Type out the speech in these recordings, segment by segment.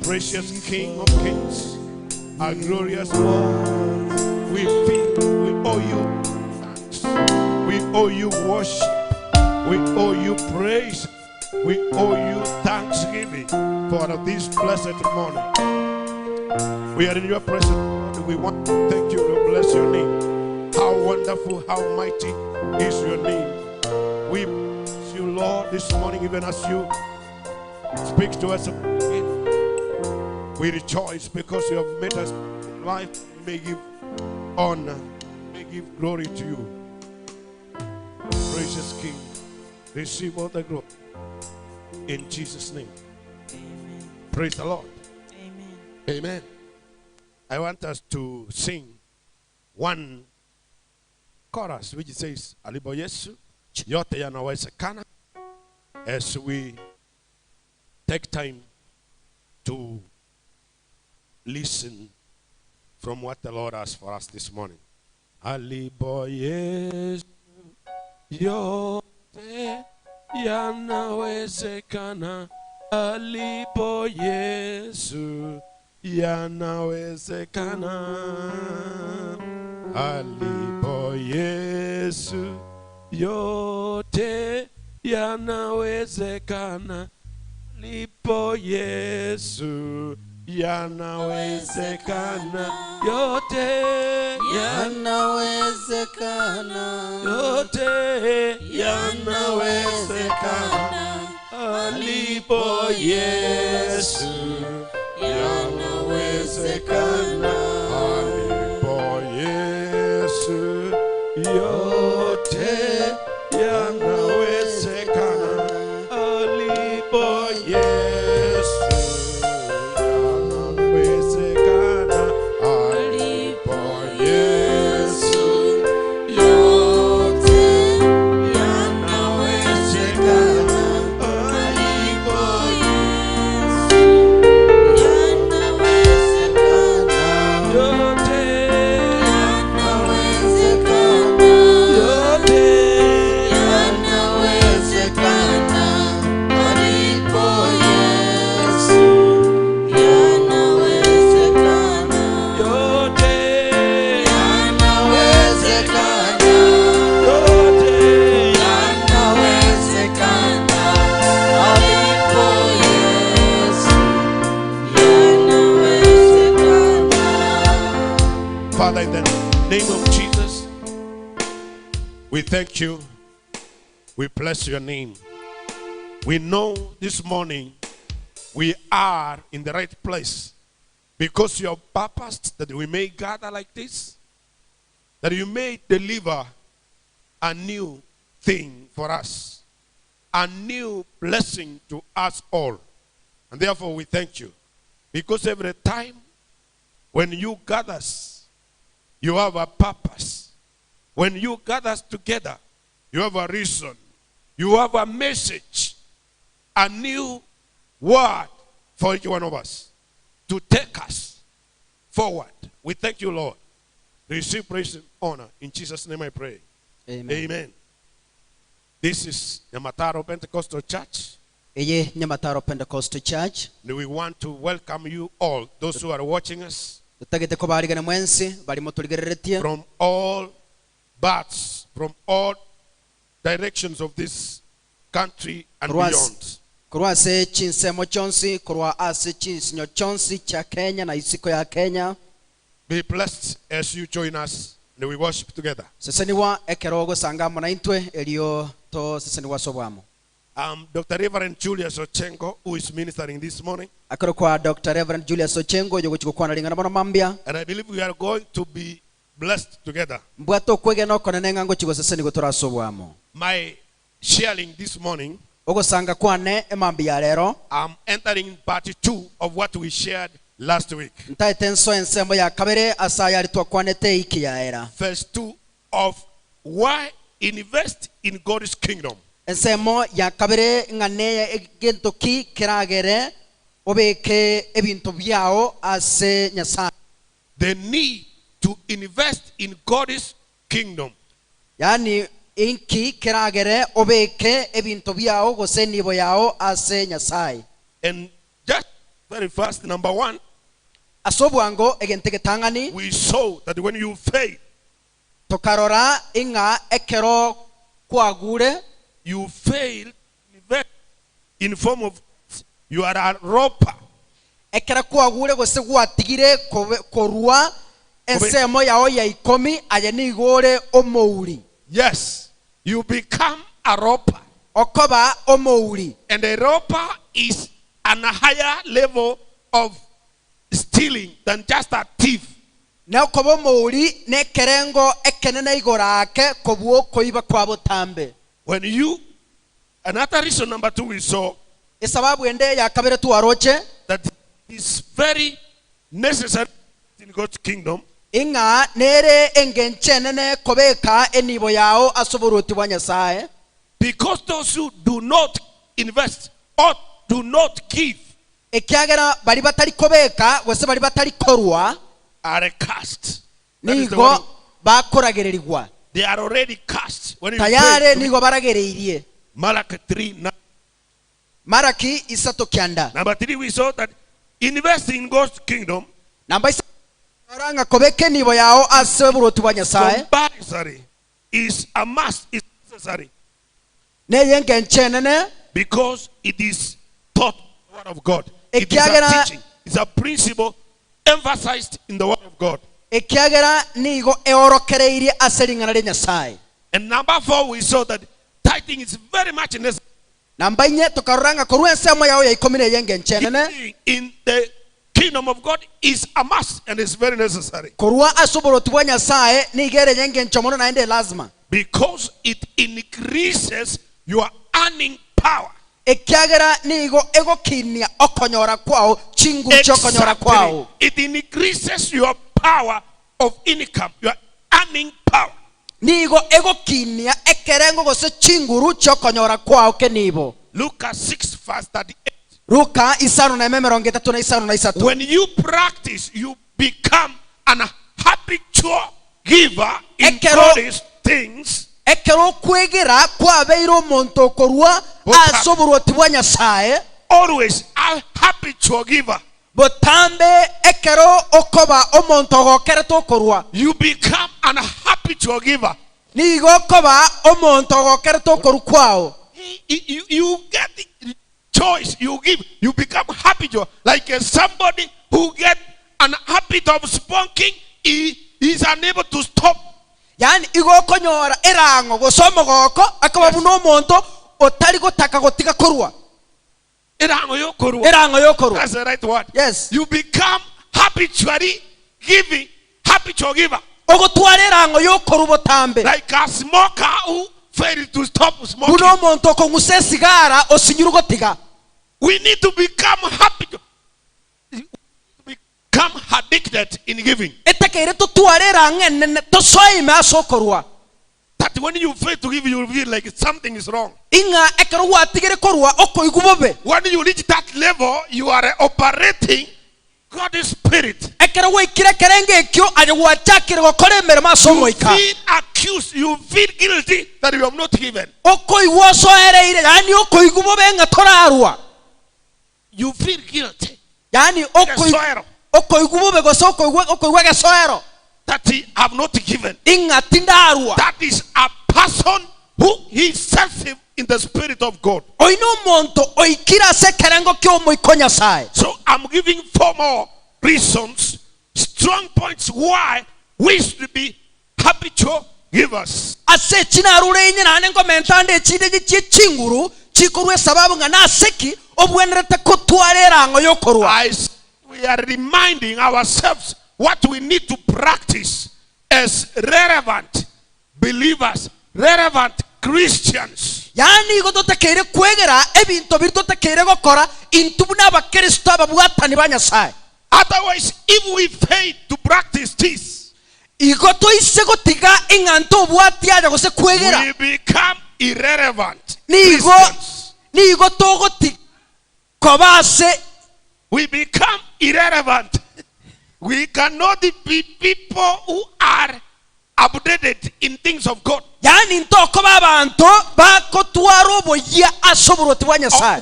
Precious King of Kings, our glorious Lord, we owe you thanks, we owe you worship, we owe you praise, we owe you thanksgiving for this blessed morning. We are in your presence, Lord. We want to thank you and bless your name. How wonderful, how mighty is your name. We bless you, Lord, this morning, even as you speak to us again. We rejoice because you have made us life. May give honor, may give glory to you. Precious King, receive all the glory. In Jesus' name. Amen. Praise the Lord. Amen. Amen. I want us to sing one chorus which says, Alibo Yesu, yote yanawezekana, as we take time to listen from what the Lord has for us this morning. Alibo Yesu, yote yanawezekana. Alibo Yesu, yanawezekana. Alibo Yesu, yote yanawezekana. Alibo Yesu, yanawezekana. Yote yanawezekana. Yote yanawezekana. Alipo Yesu, yanawezekana. Alipo Yesu, yote yanawezekana. Alipo Yesu, yanawezekana. Alipo Yesu, yote yanawezekana. Alipo Yesu. name of Jesus, we thank you. We bless your name. We know this morning we are in the right place because you have purposed that we may gather like this, that you may deliver a new thing for us, a new blessing to us all. And therefore we thank you, because every time when you gather us, you have a purpose. When you gather us together, you have a reason. You have a message, a new word for each one of us to take us forward. We thank you, Lord. Receive praise and honor. In Jesus' name I pray. Amen. Amen. This is Nyamataro Pentecostal Church. Eye Nyamataro Pentecostal Church. And we want to welcome you all, those who are watching us Tutagete ko baligana mwensi bali mutuligereretie from all parts, from all directions of this country and beyond. kurwa se chinsemo chonsi kurwa ase chinsinyo chonsi cha Kenya na isiko ya Kenya. Be blessed as you join us and we worship together. Seseniwa ekerogo sangamo na intwe elio to seseniwa sobwamo. Dr. Reverend Julius Ochengo, who is ministering this morning. Akoro kwa Dr. Reverend Julius Ochengo yogo chiko na lingana bono mambia. And I believe we are going to be blessed together. Mbwato kwege no kona nengango chiko seseni gotora sobwamo. My sharing this morning, Ogo sanga kwane emambia lero. I'm entering part 2 of what we shared last week. Ntaitenso ensembo ya kabere asaya litwa kwane te iki ya era. Verse 2 of why invest in God's kingdom. Ensemo ya kabere ngane egento ki kiragere obeke ebintu byao ase Nyasaye. The need to invest in God's kingdom. Yani inki kiragere obeke ebintu byao gose nibo yao ase Nyasaye. And just very fast, number 1, Asobwango egentege tangani we saw that when you fail, tokarora inga ekero kwagure you fail in form of you are a robber. ekera kwagure gose gwatigire korwa ensemo yao ya ikomi ayenigore omouri. Yes, you become a robber. Okoba omouri. And a robber is on a higher level of stealing than just a thief. Na kobo mouri ne kerengo ekenena igorake kobuo koiba kwa botambe. When you, another reason number 2 we saw Isababu ende ya kabere tu aroche that is very necessary in God's kingdom. inga nere engenchenene kobeka enibo yao asoboruti wa Nyasaye. Because those who do not invest or do not give Ekiagera bali batali kobeka wese bali batali korwa are cast. That is the nigo word. bakoragererigwa. They are already cast. When you Tayare pray, nigo baragereirie. Malachi 3. Maraki isato kyanda. Number 3 we saw that invest in God's kingdom. Namba isa oranga kobeke nibo yao asoboruti wa Nyasaye. Compulsory is a must, is necessary. Ne yengenchenene Because it is taught in the word of God. It is a Ekiagera teaching. It's a principle emphasized in the word of God. ekiagera nigo eorokereirie aseringana le Nyasaye. And number 4 we saw that tithing is very much necessary. Namba nye tokaranga korwa ensemo yao ya ikomi ne yengenchenene Giving in the kingdom of God is a must and is very necessary. korwa asoboruti wa Nyasaye nigere yengenchomono na ende lazima. Because it increases your earning power. Ekiagera nigo egokinia okonyora kwao chingu chokonyora kwao. It increases your power of income, your earning power. Nigo egokinia ekerengo gose chinguru chokonyora kwao kenibo. Lucas 6 verse 38. Luka isano na memerongo 3 na isano na isatu. When you practice, you become an habitual giver in God's things. Ekero kwegera kwa beiro monto korwa asoboruti wa Nyasaye. Always a habitual giver. Botambe ekero okoba omonto gokere to korwa. You become an habitual giver. Nigo koba omonto gokere to koru kwao. You get the choice. You give. You become habitual. Like somebody who get an habit of smoking, he He is unable to stop. Yani igokonyora erango gosomo goko akaba buno monto otari gotaka gotiga korwa. Erango yokorwa. Erango yokorwa. That's the right word. Yes. You become habitually giving, habitual giver. Ogotwara erango yokorwa botambe. Like a smoker who failed to stop smoking. Buno monto ko nguse sigara osinyuru gotiga. We need to become habitual. Become addicted in giving. Etekere to tware rangen to soime asokorwa. That when you fail to give, you feel like something is wrong. Inga ekero watigere korwa oko igubobe. When you reach that level, you are operating God's spirit. Ekero we kire kerenge kyo aje wachakire gokore mere masomo ika. You feel accused, you feel guilty that you have not given. Oko iwoso ereire yani oko igubobe nga torarwa. You feel guilty. Yani oko igubobe gosoko oko igwege soero. That he have not given. Inga tindarwa. That is a person who is sensitive in the spirit of God. Oino monto oikira se kerengo kyo moikonya sai. So I'm giving 4 more reasons, strong points why we should be habitual givers. Ase chinarure nyina nengo mentande chide chinguru chikorwe sababu nga naseki obwenerete kotwarera ngo yokorwa. We are reminding ourselves what we need to practice as relevant believers, relevant Christians. Yani gototekere kwegera ebinto bitotekere gokora intubuna abakristo ababwatani banyasai. Otherwise, if we fail to practice this, igoto isego tiga inganto bwati aja gose kwegera, we become irrelevant. Ni goto goti kobase, we become irrelevant. We cannot be people who are updated in things of God. Yani ntoko babanto bakotwaro boya asoboroti banyasai.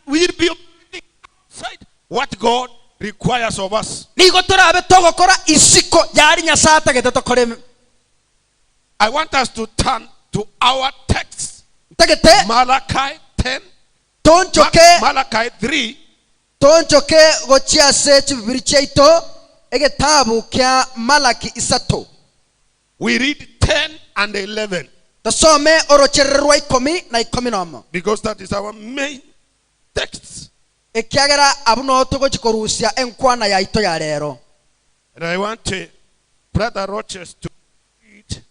We'll be outside what God requires of us. Ni gotora abetogo kora isiko yari nyasata geteto kore. I want us to turn to our text. Tegete Malachi 10. Malachi 3. Tonchoke gochiase chibibiri cheito egetabu kya Malaki isato. We read 10 and 11. Tasome orochererwa 10 na 11. Because that is our main text. Ekyagera abuno togo chikorusia enkwana ya ito ya rero. And I want Brother Roches to read.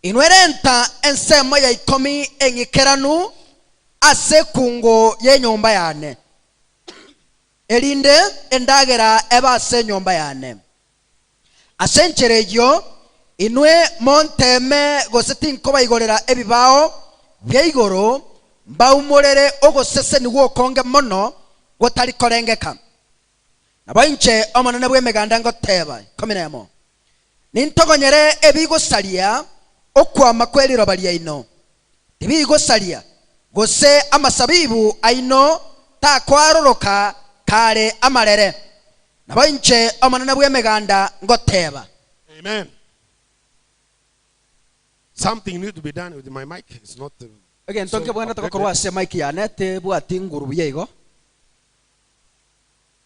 Inwerenta ensemo ya 10 engikeranu ase kungo ye nyomba yane. Elinde endagera eba ase nyomba yane. Asencherejo inwe monteme goseti nkoba igorera ebibao byeigoro mbaumorere ogosese niwo konge mono gotari korengeka. Nabainche omonene bwemeganda ngoteba kominemo. Nintogonyere ebigosalia okwama kweliro balia ino. Tibigosalia gose amasabibu aino ta kwaroroka kare amarere. Nabainche omonene bwemeganda ngoteba. Amen. Something needs to be done with my mic. It's not again so bwana tokorwa se mic yane te bwati nguru yego.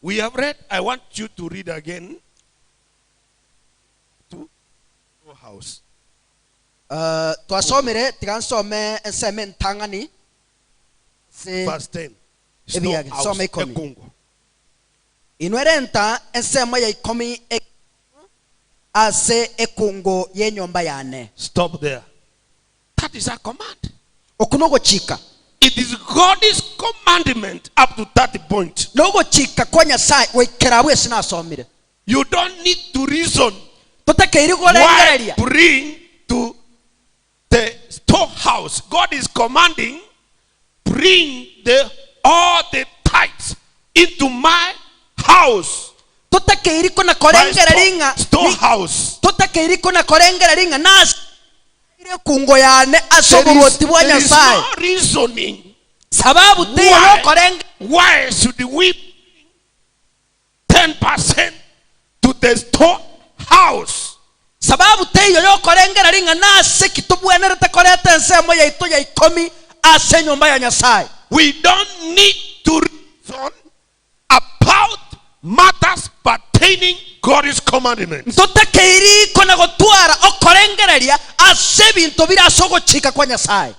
We have read. I want you to read again. To house. To asomere tigansome enseme ntangani. Verse 10. Some ikomi. Inwerenta ensema ya 10 ase ekungo ye nyomba yane. Stop there. That is a command. Okunogo chika. It is God's commandment up to that point. Nogo chika kwanya sai we kerawe sina asomire. You don't need to reason. Why bring to the storehouse? God is commanding, bring all the tithes into my house. My storehouse. There is no reasoning. Why should we bring 10% to the storehouse? Sababu teyo yo korengera ringa nase kitubwenera takoreta nsemo ya ito ya 10 ase nyumba ya Nyasaye. We don't need to reason about matters pertaining God's commandments. Ntotekeiri kona gotwara okorengereria ase bintu birasogochika kwa Nyasaye.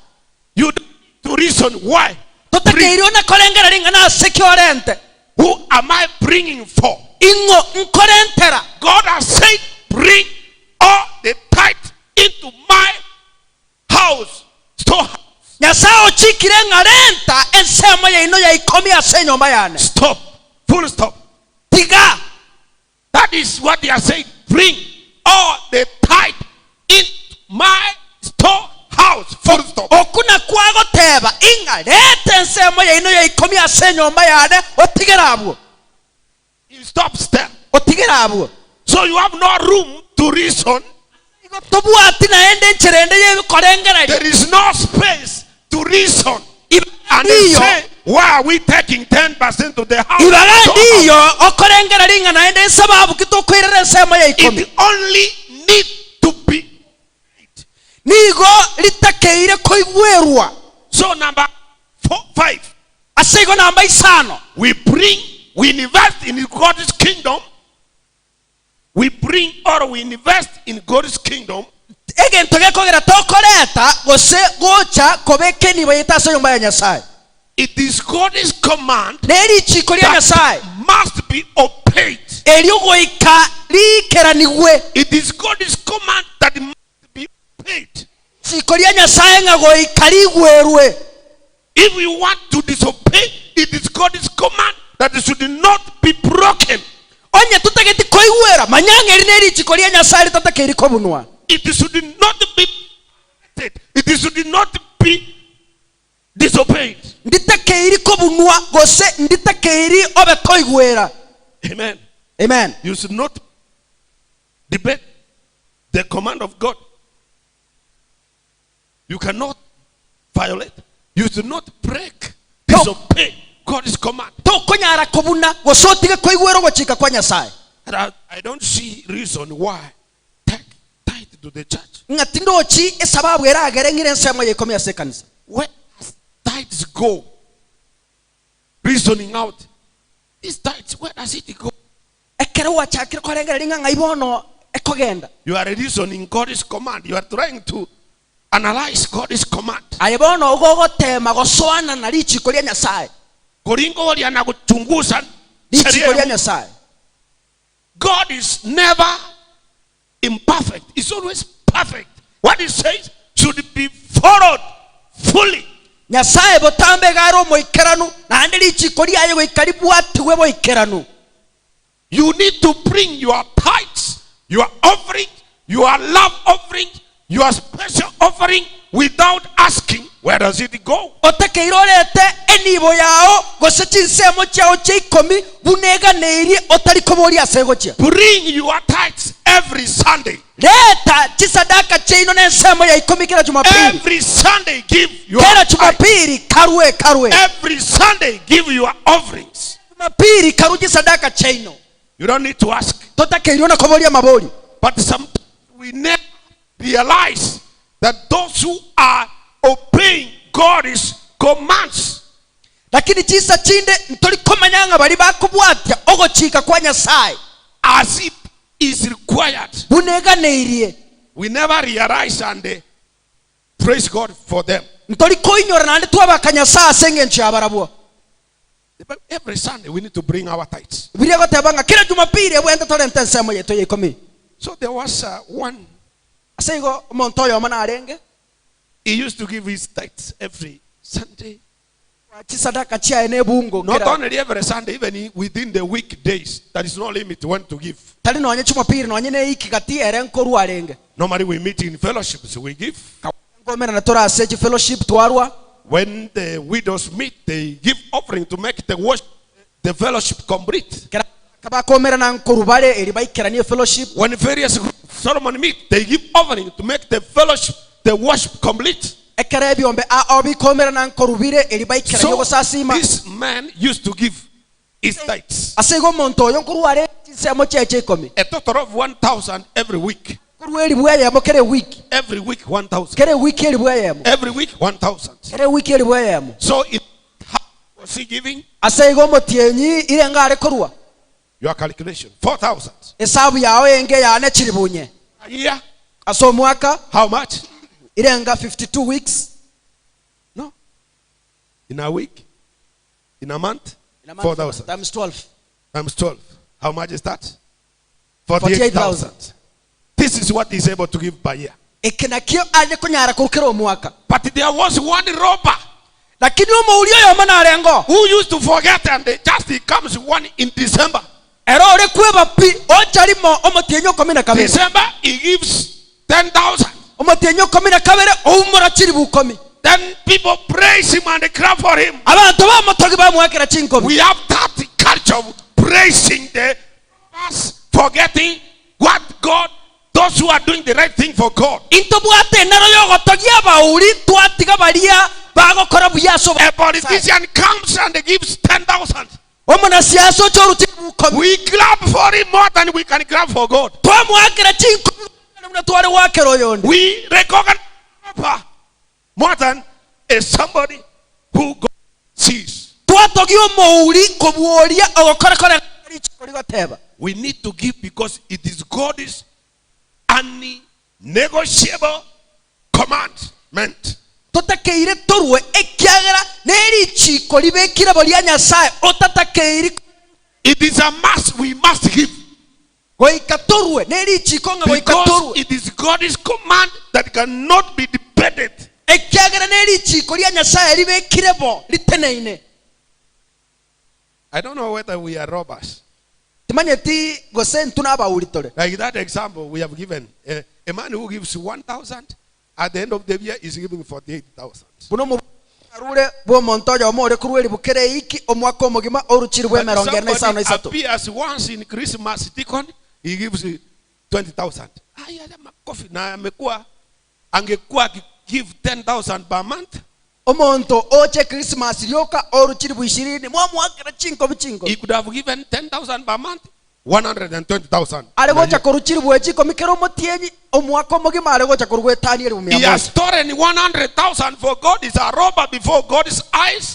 You don't need to reason why. Ntotekeiri ona korengereria ngana ase kiorente. Who am I bringing for? Ingo nkorentera. God has said, bring all the tithe into my house, storehouse. Nyasaye ochikire ngarenta ensemo ya ino ya ikomi ase nyomba yane. Stop. Full stop. Tiga. That is what they are saying. Bring all the tithe into my storehouse. Full stop. Okuna kwago teba ingarete ensemo ya ino ya ikomi ase nyomba yane otigerabwo. He stops there. Otigerabwo. So you have no room to reason. There is no space to reason. And they say, why are we taking 10% to the house? It only needs to be paid. So number 5. We invest in God's kingdom. We bring or we invest in God's kingdom. It is God's command that must be obeyed. It is God's command that must be obeyed. If we want to disobey, it is God's command that it should not be broken. It should not be permitted. It should not be disobeyed. Amen. Amen. You should not debate the command of God. You cannot violate. You should not break, disobey God's command. And I don't see reason why tithe to the church. Where does tithes go? Reasoning out. These tithes, where does it go? You are reasoning God's command. You are trying to analyze God's command. God is never imperfect. It's always perfect. What he says should be followed fully. You need to bring your tithes, your offering, your love offering, your special offering without asking, where does it go? Bring your tithes every Sunday. Every Sunday give your tithes. Every Sunday give your offerings. You don't need to ask. But sometimes we never realize that those who are obeying God's commands, as it is required, we never realize and praise God for them. Every Sunday we need to bring our tithes. So there was one. He used to give his tithes every Sunday. Not only every Sunday, even within the weekdays. There is no limit when to give. Normally we meet in fellowships, we give. When the widows meet, they give offering to make the fellowship complete. When various Solomon meet, they give offering to make the fellowship, the worship complete. So this man used to give his tithes. A total of 1,000 every week. Every week 1,000. Every week 1,000. So how was he giving? Your calculation. 4,000. Esabu yao enge yane chiribunye. A year. Aso mwaka. How much? Irenga 52 weeks. No. In a week. In a month. 4,000. Times 12. Times 12. How much is that? 48,000. This is what he's able to give per year. But there was one robber who used to forget, and he comes one in December. December, he gives 10,000. Then people praise him and they clap for him. We have that culture of praising the past, forgetting what God, those who are doing the right thing for God. A politician comes and gives 10,000. We clap for him more than we can clap for God. We recognize more than somebody who God sees. We need to give because it is God's unnegotiable commandment. It is a must. We must give. Because it is God's command that cannot be debated. I don't know whether we are robbers. Like that example we have given. A man who gives 1,000 at the end of the year is giving 48,000. When somebody appears once in Christmas, he gives 20,000. Give 10,000 per month. He could have given 10,000 per month, 120,000. He has stolen 100,000 for God. Is a robber before God's eyes.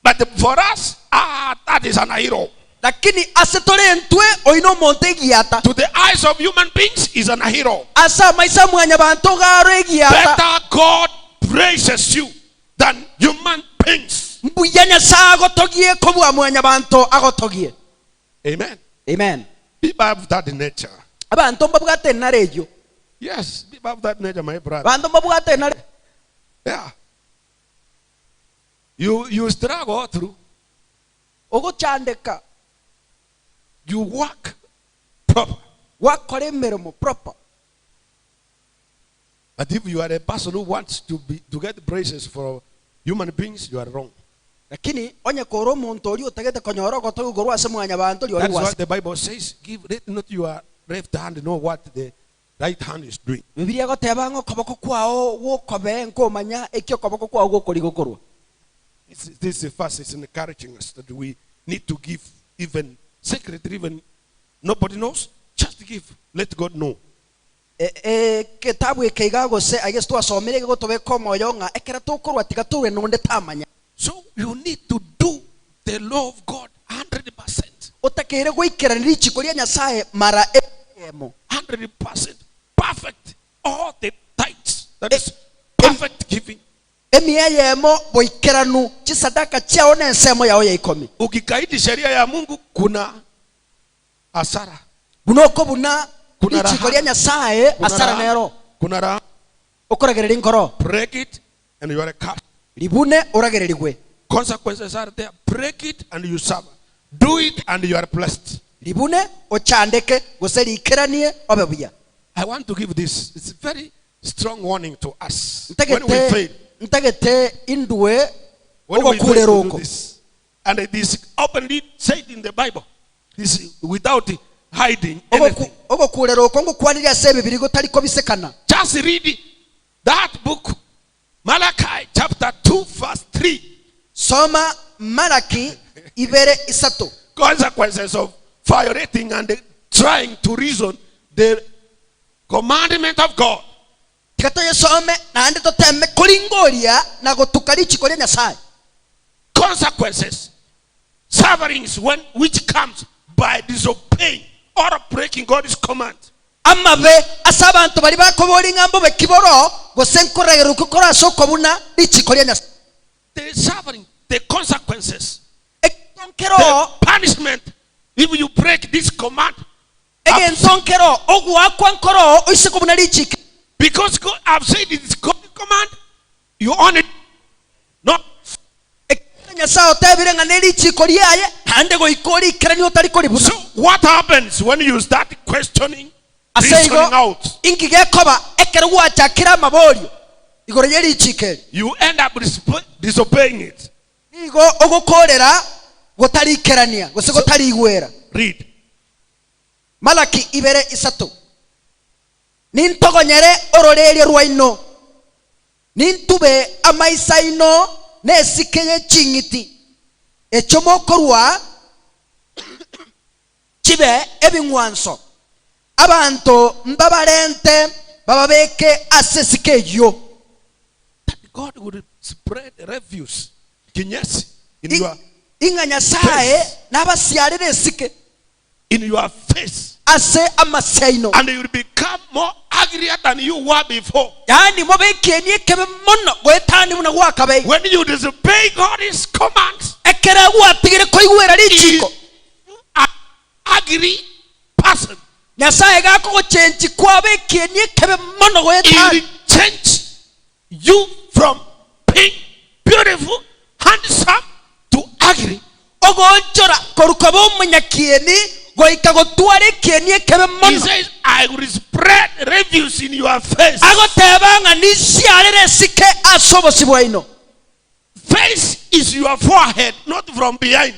But for us, that is an hero. To the eyes of human beings, is an hero. Better God praises you than human beings. Amen. Amen. People have that nature. Yes, people have that nature, my brother. Yeah. You struggle through. You work proper. But if you are a person who wants to get praises for human beings, you are wrong. That's what the Bible says. Let not your left hand know what the right hand is doing. This verse is encouraging us that we need to give even secretly, even nobody knows. Just give. Let God know. So you need to do the law of God 100%. 100% perfect. All the tithes. That is perfect giving. Ukikaidi sheria ya Mungu kuna hasara. Kuna raha. Break it and you are a curse. Consequences are there. Break it and you suffer. Do it and you are blessed. I want to give this. It's a very strong warning to us. When we fail. When we fail to do this. And it is openly said in the Bible. This is without hiding anything. Just read that book. Malachi chapter 2 verse 3. Soma Malaki ibere isato. Consequences of violating and trying to reason the commandment of God. consequences, sufferings which comes by disobeying or breaking God's command. Amabe asabantu bali bakoboli ngambo bekiboro gosenkoragero kukora sokobuna lichikolia nyasa. The suffering, the consequences, Ektonkero the punishment if you break this command. again tonkero ogwa kwankoro oisekobuna lichike. Because God, I've said it is God's command, you own it. No. So what happens when you start questioning, reasoning out? You end up disobeying it. Read. Malaki ibere isatu. Nintogonyere ororere ruwaino. Nintube amaisaino nesikeye chingiti. Echomokorwa chibe ebingwanso. Abantu mbabalente bababeke asesikeyo. That God would spread refuse kinyesi in your inganyasae nabasiarere sike in your face. Ase amasaino. And you will become more angrier than you were before. Yani mobekenie kebe mono goetani muna wakabe. When you disobey God's commands, ekera watigire koigwera lichiko. An angry person. Nyasaye gako go change kwabe kenie kebe mono goetani. He will change you from being beautiful, handsome to angry. Ogonchora korukabo munyakieni. He says, I will spread refuse in your face. Face is your forehead, not from behind.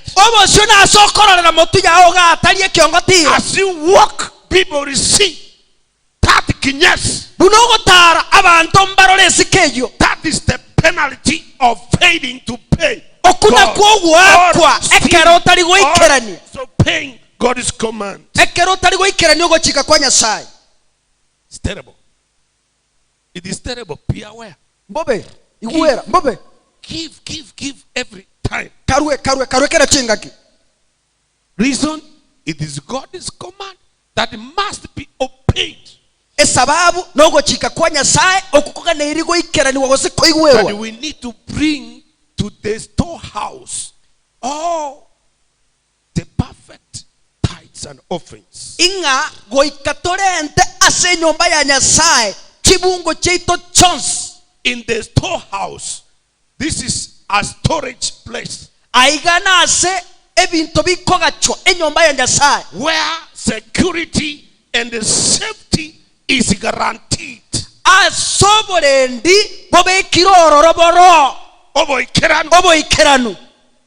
As you walk, people will see that kinyes. That is the penalty of failing to pay. So paying God's command. It's terrible. It is terrible. Be aware. Give every time. Reason, it is God's command that must be obeyed. That we need to bring to the storehouse all the perfect tithes and offerings. In the storehouse, this is a storage place where security and the safety is guaranteed.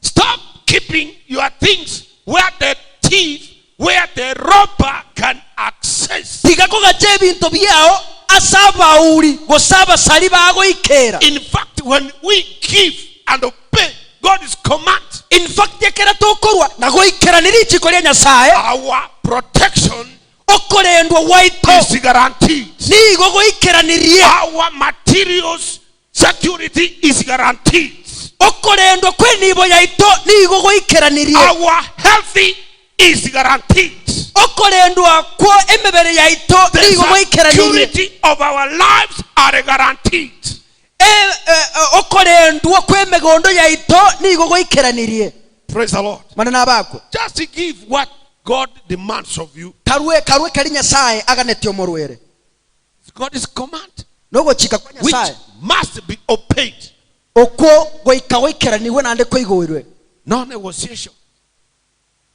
Stop keeping your things where the thief, where the robber can access. In fact, when we give and obey God's command, our protection is guaranteed. Our materials security is guaranteed. Our healthy is guaranteed. The security of our lives are guaranteed. Praise the Lord. Just to give what God demands of you. It's God's command, which must be obeyed. No negotiation.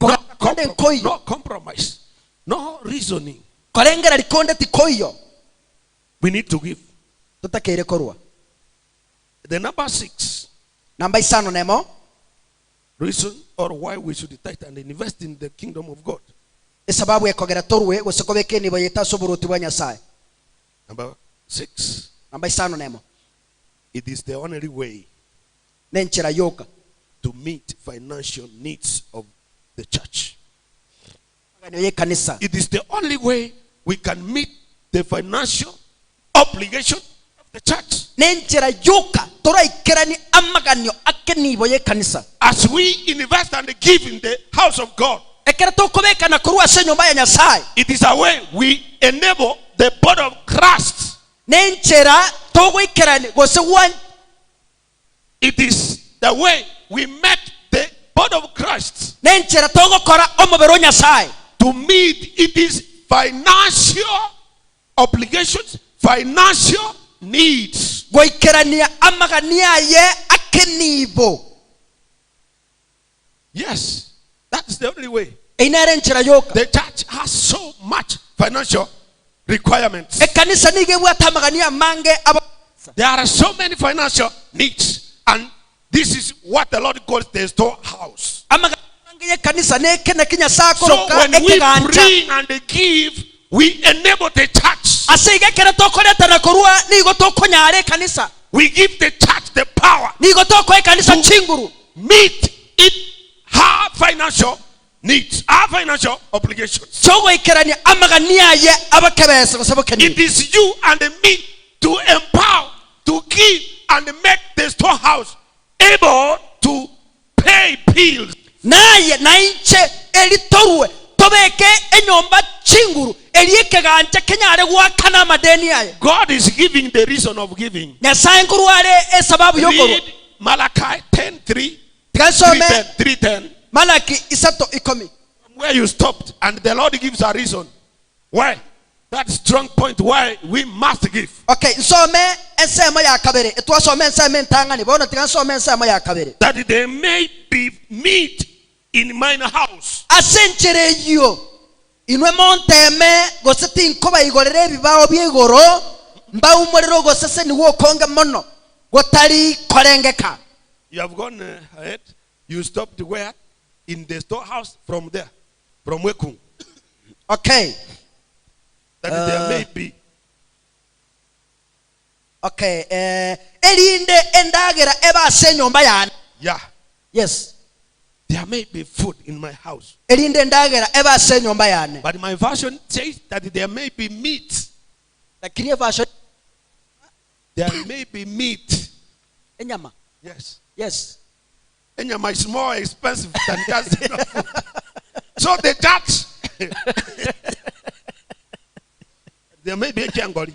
No compromise. No reasoning. We need to give. The number 6 reason or why we should tithe and invest in the kingdom of God. Number 6. It is the only way to meet financial needs of the church. It is the only way we can meet the financial obligation of the church. nenjera yoka tora ikerani amaganyo akenibo ye kanisa. As we invest and give in the house of God, it is a way we enable the body of Christ. It is the way we make the body of Christ to meet its financial obligations, financial needs. Yes. That's the only way. The church has so much financial requirements. There are so many financial needs, and this is what the Lord calls the storehouse. So when we bring and give, we enable the church. We give the church the power to meet it. Her financial needs, our financial obligations. It is you and me to empower, to give, and make the storehouse able to pay bills. God is giving the reason of giving. Read Malachi 10:3. 3:10. Where you stopped, and the Lord gives a reason why. That strong point why we must give. Okay, that they may be meat in mine house. You have gone ahead. You stopped where? In the storehouse. From there. From Wekung. Okay. That there may be. Okay. Yeah. Yes. There may be food in my house. But my version says that there may be meat. The clear version. There may be meat. Enyama. Yes. Yes. Enyama is more expensive than that. So the judge. There may be a kiangoli.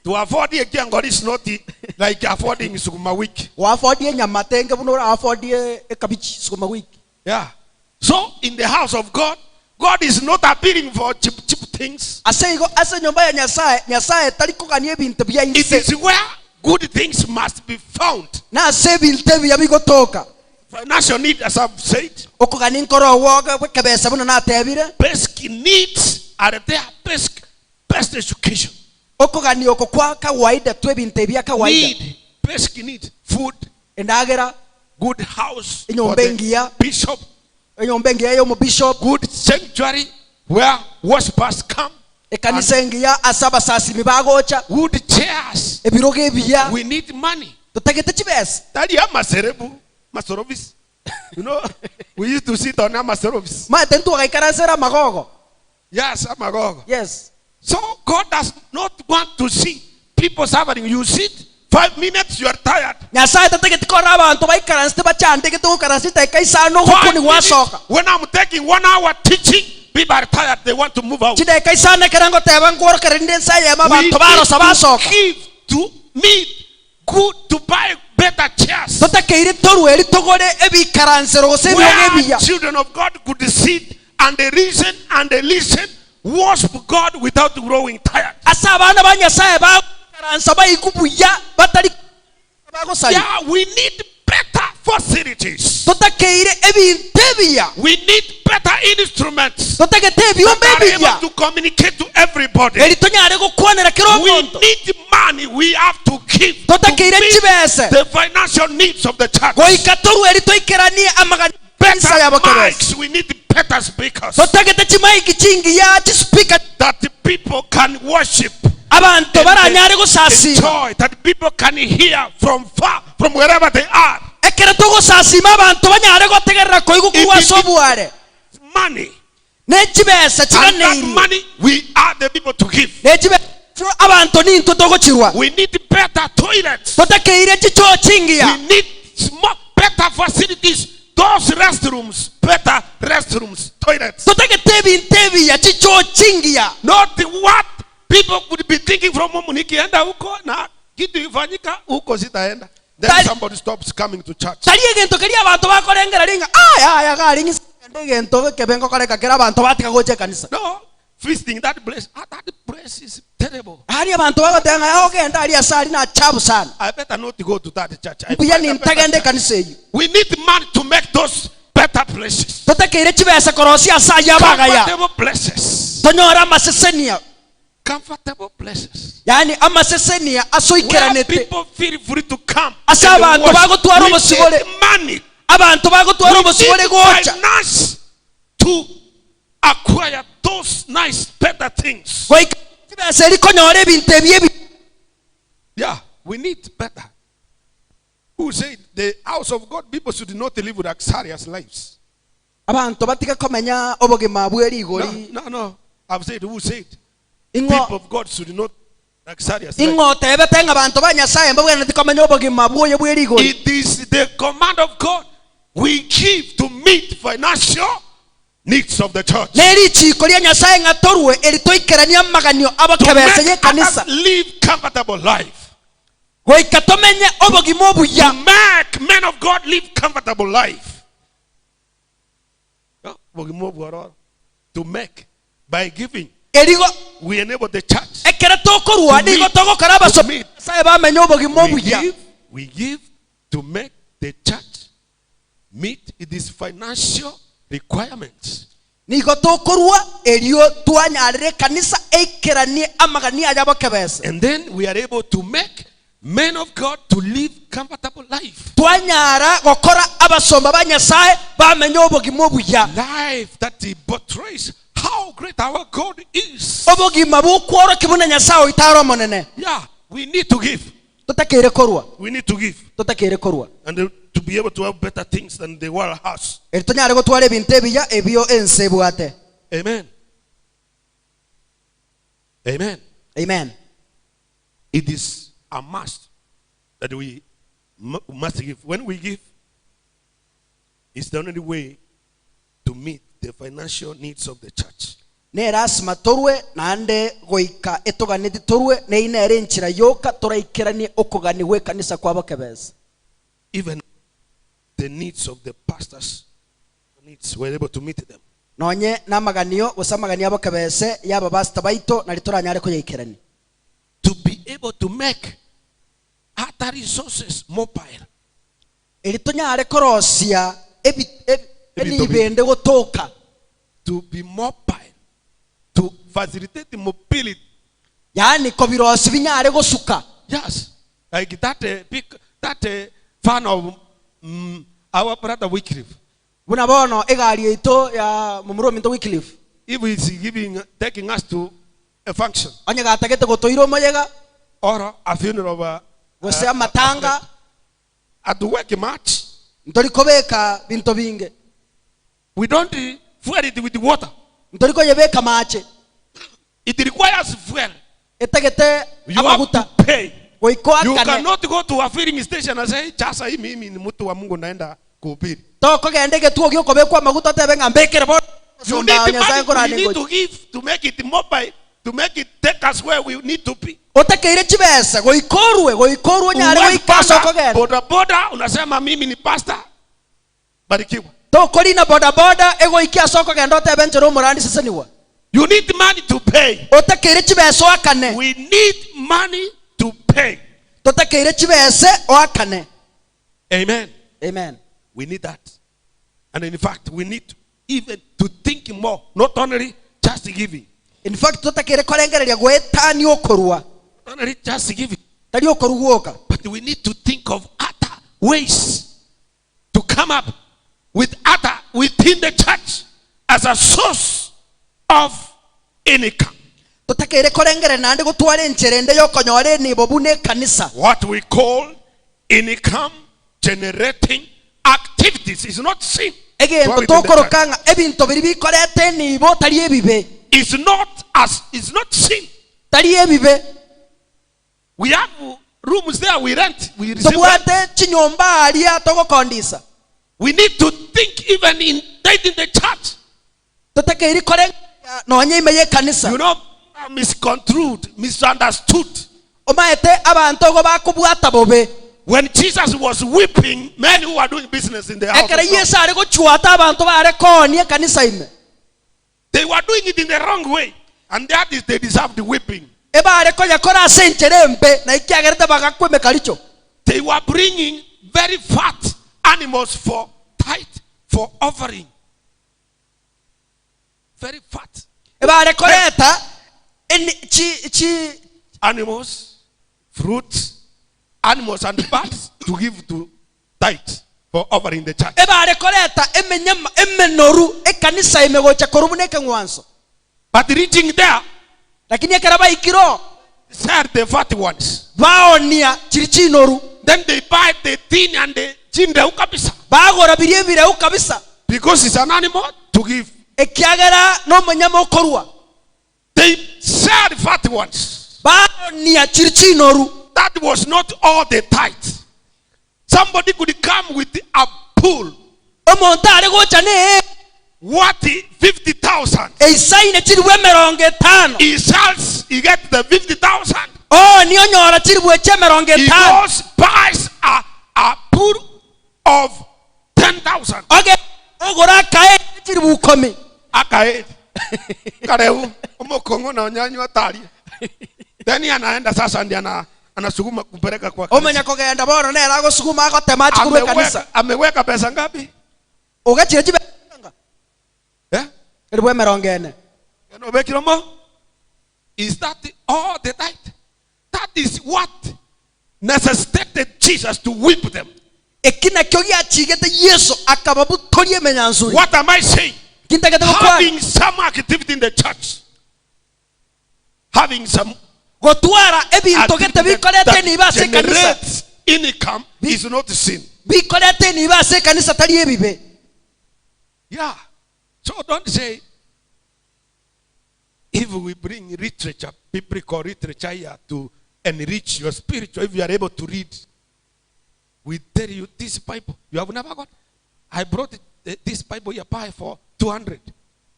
To afford a kiangoli is not like affording sukuma wiki. Yeah. So in the house of God, God is not appealing for cheap things. It is where good things must be found. Financial need, as I've said. Basic needs are there. Best education. Need, basic need, food, good house, bishop, good sanctuary where worshipers come, good chairs. We need money. You know, we used to sit on Amaserovis. Yes, Amagogo. Yes. So God does not want to see people suffering. You sit 5 minutes, you are tired. 5 minutes, when I'm taking 1 hour teaching, people are tired. They want to move out. We need to give to meet good to buy better chairs. Where children of God could sit and they reason and they listen, worship God without growing tired. Yeah, we need better facilities. We need better instruments that are able to communicate to everybody. We need money. We have to give to meet the financial needs of the church. Better mics. We need better speakers that the people can worship. Enjoy, that people can hear from far, from wherever they are. Money. And that money, we are the people to give. abantu nintu togochirwa We need better toilets. totakeire chicho chingia We need better facilities. Those restrooms, better restrooms, toilets. totakete bintebi ya chicho chingia. Not what people would be thinking from home. Nikienda huko na kitu ifanyika huko sitaenda. Then somebody stops coming to church. Tali egento kali abantu bakorengera ringa aya garingi egento kebengo koreka kera abantu batika goche kanisa. No, feasting that place is terrible. Hari abantu bagotenga yaho genda ari asari na chabu sana. I better not to go to that church. Kuya ni ntagende kanisa eyo. We need money to make those better places. Totakeire chibesa korosi asaya bagaya. Comfortable places. Tonyora masesenia. Comfortable places. Yani amasesenia Where asoikeranete. people feel free to come. Asa abantu bagotwara obusibole. Money. Abantu bagotwara obusibole gocha. Finance to acquire those nice better things. Yeah, we need better. Who said the house of God people should not live with luxurious lives? No. I've said who said people of God should not luxurious lives. It is the command of God. We give to meet financial needs of the church. To make others live comfortable life. To make men of God live comfortable life. To make by giving. We enable the church. We give to make the church meet these financial requirements. And then we are able to make men of God to live comfortable life. Life that portrays how great our God is. Yeah, we need to give. We need to give. And to be able to have better things than the world has. Amen. Amen. Amen. It is a must that we must give. When we give, it's the only way to meet the financial needs of the church. Even the needs of the pastors needs, we're able to meet them. To be able to make other resources mobile. To be mobile. To facilitate the mobility. Yes. Like that fan of our brother Wycliffe. If he's taking us to a function or a funeral of at the work match, we don't fuel it with water. It requires fuel. You have to pay. You cannot go to a filling station and say, "Chasa hii mimi ni mtu wa Mungu naenda kuhubiri." You need to give to make it mobile, to make it take us where we need to be. Boda unasema mimi ni pastor. Barikiwa. You need money to pay. We need money to pay. Amen. Amen. We need that. And in fact, we need even to think more, not only just giving. In fact, not only just giving, but we need to think of other ways to come up with other within the church as a source of income. What we call income generating activities is not sin. It's not sin tari ebibe. We have rooms there we rent. We receive rent. Tobwate chinyomba alia togo kondisa. We need to think even in tithing the church. Toteke iri kore no nye imeye kanisa. You know, misconstrued, misunderstood. Omaete abantu go bakubwata bobe. When Jesus was whipping men who were doing business in the house of Ekere God, Yesu ari go chuata abantu bare konie kanisa ime. they were doing it in the wrong way, and that is they deserve the whipping. Eba are ko yakora sencherembe na ikiagerete bagakweme kalicho. They were bringing very fat animals for tithe, for offering. Very fat. Eba are koreta chi animals, fruits, animals and birds to give to tithe for offering the church. Eba are koreta emenoru ekanisa imegocha korubuneke ngwanso. But reaching there, Lakini ekaraba ikiro said the fat ones. baonia chirichi noru. Then they buy the thin and the chinde ukabisa. Bagora birie bire ukabisa. Because it's an animal to give. Ekiagera no manyama okorwa. They said fat ones. Baonia chirichi noru. That was not all the tithe. Somebody could come with a pool. Omontare gocha ne What 50,000? eisaine chirwe meronge tano. He sells, he gets the 50,000. Oh niyo nyora chirwe che meronge He tano. goes, buys a pool of 10,000. Okay, ogora kae chirwe ukomi. Akae. Kareu. Omokongo na onyanyo atari. Then anaenda sasa ndiye anasukuma kupeleka kwa kanisa. Omenya kogenda boro ne rago sukuma ko temachi kurwe kanisa. Ameweka pesa ngapi? Ogachire chibe. Eh? Chirwe meronge ene. Is that all the tithe? That is what necessitated Jesus to whip them. Ekina kyogia chigete Yesu akababu torie menyansuri. What am I saying? Having some activity in the church, having some gotwara ebinto gete bikorete ni base kanisa. Generates income is not sin. Bikorete ni base kanisa tari ebibe. Yeah. So don't say, if we bring literature, biblical literature here to enrich your spiritual, if you are able to read, we tell you this Bible, you have never got. I brought this Bible here buy for 200.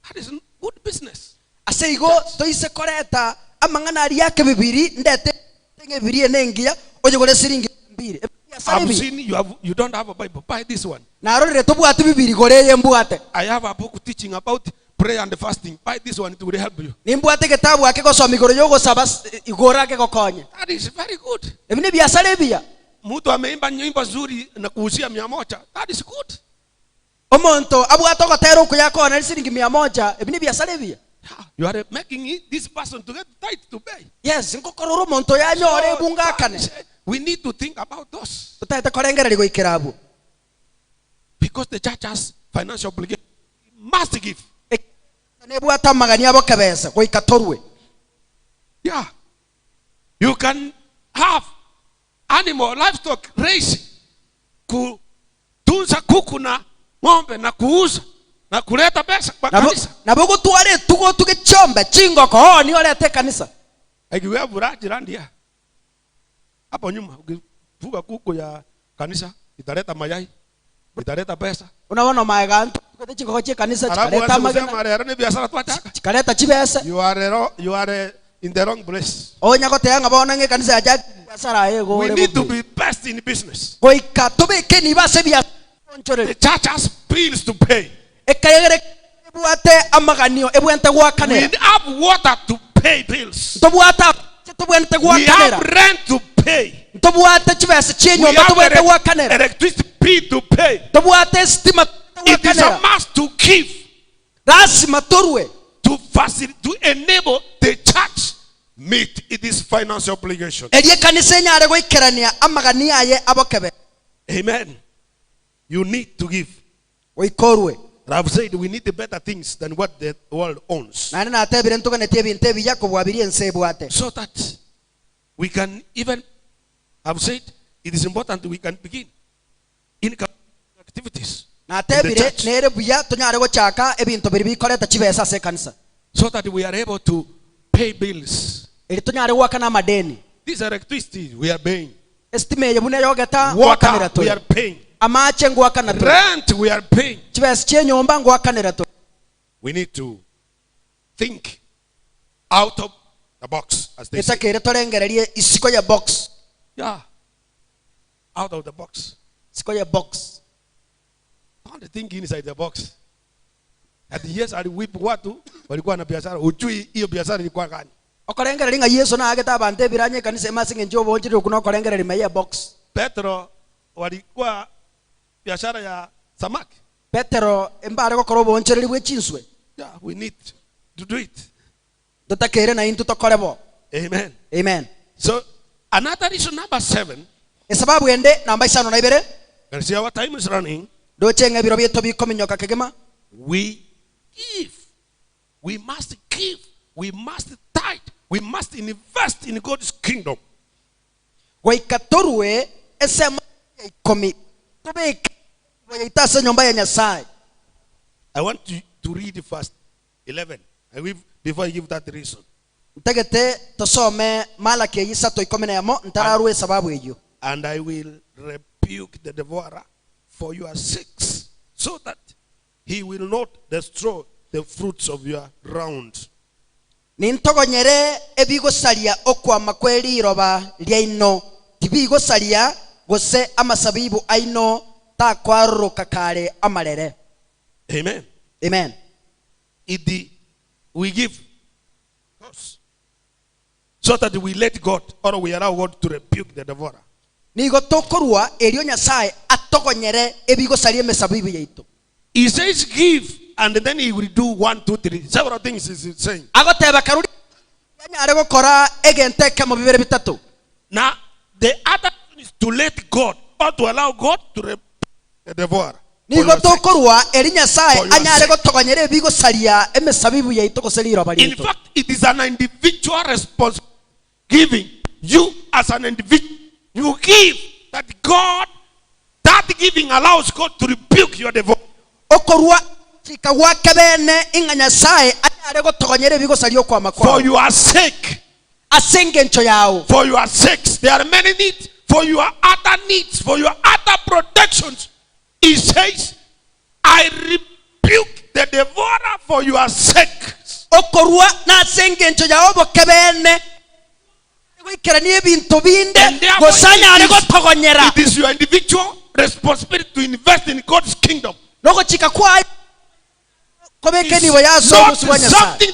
That is good business. Aseigo toise koreta amangana yake bibiri ndete tenge bibiri enengia oje gore siringi mbiri. I've seen you don't have a Bible. Buy this one. Narore tobwate bibiri gore yembwate. I have a book teaching about prayer and fasting. Buy this one, it will help you. Nimbwate kitabu ake gosoma igoro yogo sabas igora ke gokonye. That is very good. Ebine biasale bia. Mtu ameimba nyimbo nzuri na kuuzia 100. That is good. Omonto abwato gotero kuyako na siringi 100 ebine biasale bia. You are making this person to get tithe to pay. Yes, nkokororo monto ya nyore bunga kane. We need to think about those. Tutaita korengera ligo ikirabu. Because the church has financial obligation. Must give. Nebwata magani abo kabeza ko ikatorwe. Yeah. You can have animal livestock raising. Kutunza kuku na ng'ombe na kuuza na kuleta pesa kwa kanisa. Na bogo tuare tuko tuke chombe chingo ko ni olete kanisa. Akiwa buraji randia. Hapo nyuma ukifuga kuku ya kanisa italeta mayai, italeta pesa. Unaona maeganto tuko chingo che kanisa chikaleta magana. Marero ni biashara twataka. Chikaleta chibesa. You are in the wrong place. Onya ko teanga bona nge kanisa ya biashara yego. We need to be best in business. Ko ikatobe ke ni base bia. The church has bills to pay. Ekayere buate amaganio ebwente gwa kanera. We have water to pay bills. Tobuata tobwente gwa We kanera. have rent to pay. Tobuata chibesa chenyo We have tobwente gwa kanera. electricity bill to pay. Tobuata stima gwa It is kanera. a must to give, Lazima torwe to facilitate, to enable the church meet its financial obligation. Elie kanisa nyare go ikerania amagania ye abokebe. Amen. You need to give. Oikorwe. I've said we need the better things than what the world owns. Nana na tebire ntuka ne tebi ntebi yako bwabirie nsebwate. So that we can even, I've said it is important we can begin income activities. Na tebire nere buya tunyare go chaka ebinto biri bikoleta chibesa se kanisa. So that we are able to pay bills. This electricity we are paying. Water We are paying. Rent Rent we are paying. We need to think out of the box, as they say. Yeah. Out of the box. Don't think inside the box. At the years I whip watu walikuwa na biashara. Ujui hiyo biashara ilikuwa gani? Petro walikuwa biashara ya samaki. Petero embare gukora bonchereri bwe chinswe. Yeah, we need to do it. Tutakere na intu tokorebo. Amen. Amen. So another issue, number 7. Esababu ende namba 5 na 2. Because our time is running. Do chenga biro byeto bikominyoka kegema. We give. We must give. We must tithe. We must invest in God's kingdom. Waikatorwe esema ikomi. I want you to read verse 11. Before I give that reason. And I will rebuke the devourer for your sakes, so that he will not destroy the fruits of your ground. Nintogonyere ebigosalia okwama kweri roba lyaino tibigosalia gose amasabibu aino ta kwaro kakare amarere. Amen. Amen. We give so that we let God, or we allow God to rebuke the devourer. Nigo tokorwa elio nyasaye atogonyere ebigosalia mesabibu yaitu. He says give, and then he will do 1, 2, 3 several things he's saying. Agoteba karuri yanyare gukora egenteke mu bibere bitatu. Now the other is to let God, or to allow God to rebuke the devourer. Nigo tokorwa eli nyasaye anyare gotogonyere ebigosalia emesabibu yaitu koseliro bali. In fact, it is an individual responsibility. Giving, you as an individual, you give that God, that giving allows God to rebuke your devourer. Okorwa chikawa kebene inganya sai anyare gotogonyere ebigosalia okwama kwa. For your sake. Asengencho yao. For your sakes, there are many needs. For your other needs, for your other protections, he says, I rebuke the devourer for your sake. Okorwa na asengencho yao bokebene. It is your individual responsibility to invest in God's kingdom. Not something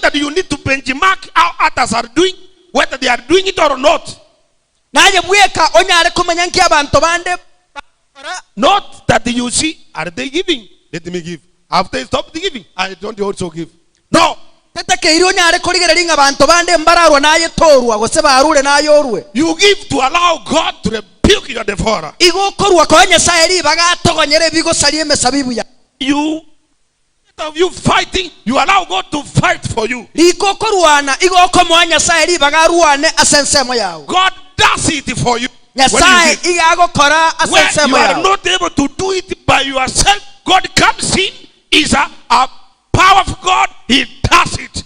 that you need to benchmark how others are doing, whether they are doing it or not. Not that you see, are they giving? Let me give. After they stop the giving, I don't also give. No. You give to allow God to rebuke your devourer. You fighting, you allow God to fight for you. God does it for you. When you are not able to do it by yourself, God comes in. Is a power of God. He does it.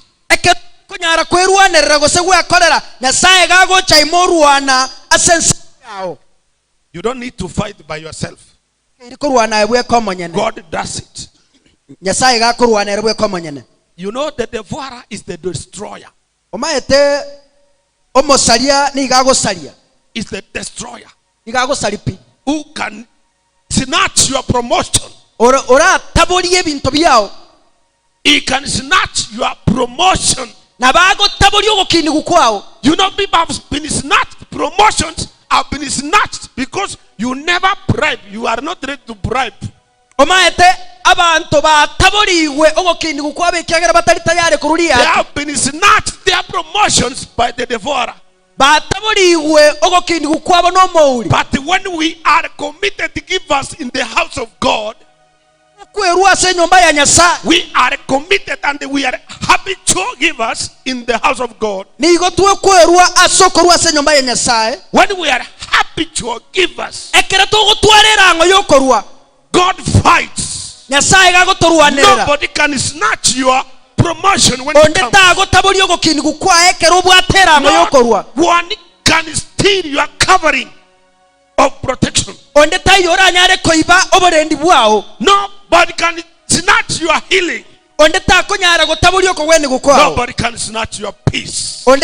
You don't need to fight by yourself. God does it. You know the devourer is the destroyer. Is the destroyer who can snatch your promotion. He can snatch your promotion. You know, people have been snatched. Promotions have been snatched because you never bribe. You are not ready to bribe. They have been snatched their promotions by the devourer. But when we are committed givers in the house of God, we are committed and we are habitual givers in the house of God. When we are habitual givers, God fights. Nobody can snatch your promotion when it comes. Not one can steal your covering of protection. Nobody can snatch your healing. Nobody can snatch your peace. Your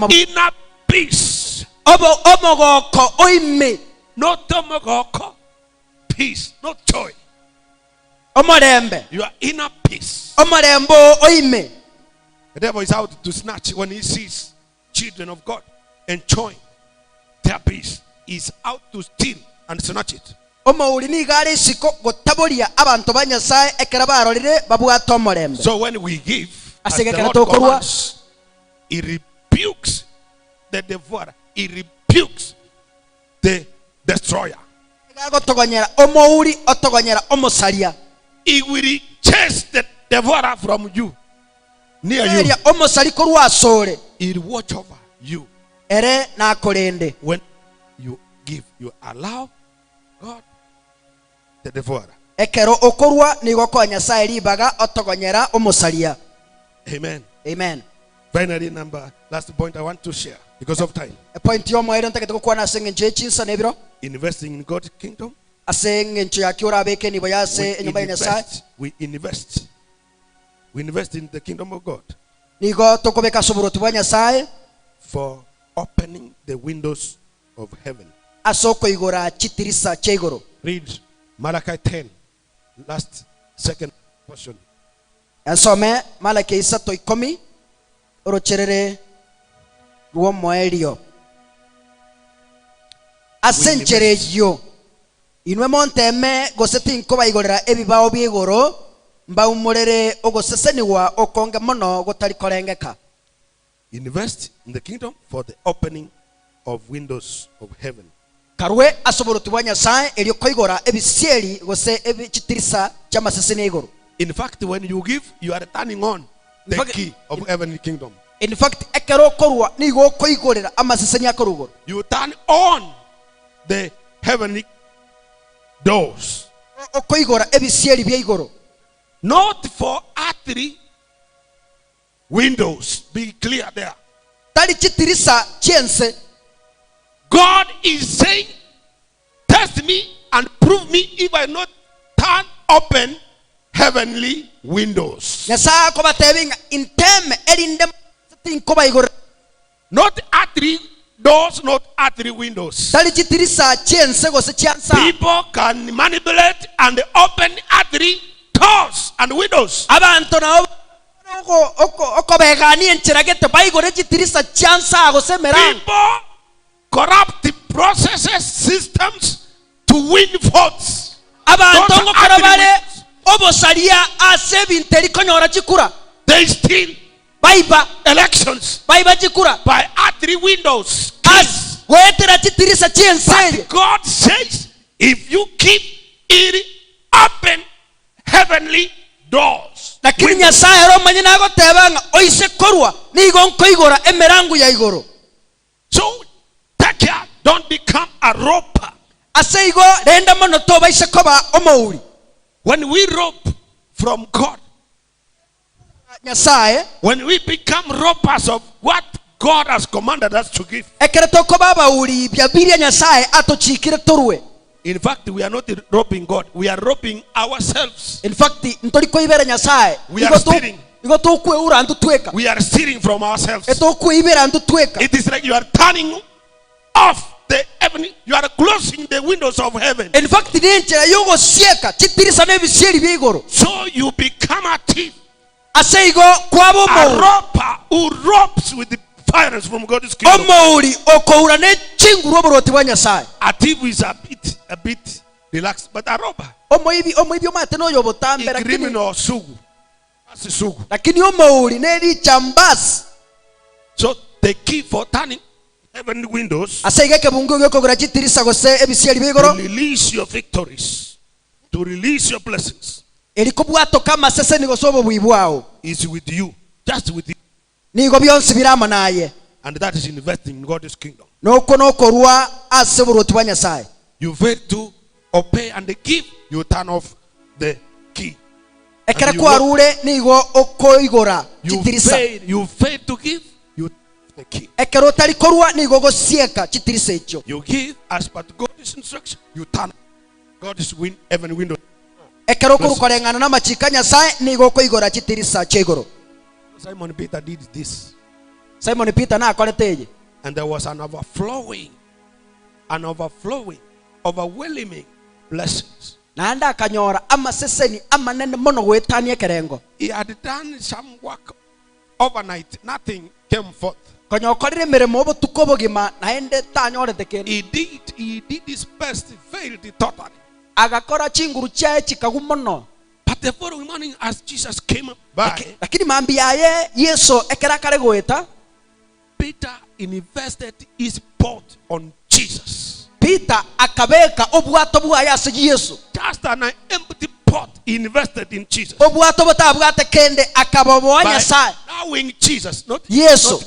inner peace. Not tomogoko. Peace, not joy. Your inner peace. The devil is out to snatch when he sees children of God enjoying their peace. He's out to steal and snatch it. So when we give, as the Lord commands, he rebukes the devourer. He rebukes the destroyer. He will chase the devourer from you, near you. He will watch over you. When you give, you allow God the devourer. Amen. Amen. Finally, last point I want to share because of time. Investing in God's kingdom. We invest in the kingdom of God for opening the windows of heaven. Read Malachi 10, last second portion. Ansome Malachi 3:10 urucherere ruo moerio asenchereyo inwe monteme goseti nkoba igorera ebibao byegoro mbaumurere ogoseseniwa okonge mono gotari korengeka. Invest in the kingdom for the opening of windows of heaven. Karwe asoborotubwa Nyasaye elyo koigora ebisieri gose ebichitirisa chamaseseni igoro. In fact, when you give, you are turning on the key of heavenly kingdom. In fact, ekero korwa nigo koigorera amaseseni akorugoro. You turn on the heavenly doors. Okoigora ebisieri byeigoro. Not for earthly windows. Be clear there. Tali chitirisa chiense. God is saying, test me and prove me if I not turn open heavenly windows. Nyasa ko batebinga inteme elinde tinkoba igoro. Not earthly doors, not earthly windows. Tali chitirisa chiense gose chiansa. People can manipulate and open earthly doors and windows. Abantu na oko begani enchiragete baigore chitirisa chiansa gose mera. People corrupt the processes, systems to win votes. Abantu ngo karabale obosaria asebinteri konyora chikura. They steal baiba elections baiba chikura by earthly windows. As wetera chitirisa chiense. But God says, if you keep it open heavenly doors. Lakini Nyasaye ro manyina go tebanga oise korwa nigo nkoigora emerangu ya igoro. So take care, don't become a roper. Aseigo renda mono toba ise koba omouri. When we rope from God, Nyasaye, when we become ropers of what God has commanded us to give. Ekereto koba bauri byabiria Nyasaye atochikire torwe. In fact, we are not roping God. We are roping ourselves. In fact, ntori koibera Nyasaye. We are stealing. We are stealing from ourselves. It is like you are turning off the heaven. You are closing the windows of heaven. In fact, so you become a thief. A roper who ropes with the fires from God's kingdom. A thief is a bit relaxed, but a robber, a criminal, sugu. So the key for turning heavenly windows to release your victories, to release your blessings, is with you, just with you. And that is investing in God's kingdom. You fail to obey and give, you turn off the key ekera kwarure nigo okoigora chitirisa you failed to give, you the king. ekera utari korwa nigo gosieka chitirisa echo. You give as per God's instruction, you turn God's heaven window. ekera okurukorengana na machika Nyasaye nigo okoigora chitirisa chegoro. Simon Peter did this. Simon Peter na akoreteje. And there was an overflowing, overwhelming blessings. Naanda akanyora amaseseni amanene mono gwetania kerengo. He had done some work overnight. Nothing came forth. Konyokorire mirimo obutuko bugima naende tanyorete kene. He did his best, failed totally. Agakora chinguru chae chikagumono. But the following morning, as Jesus came by, lakini maambi yaye Yesu ekera kare gweta, Peter invested his pot on Jesus. Peter akabeka obwato bwaye ase Yesu. Just an empty pot he invested in Jesus. Obwato butabwate kende akaboboa Nyasaye. Allowing Jesus, not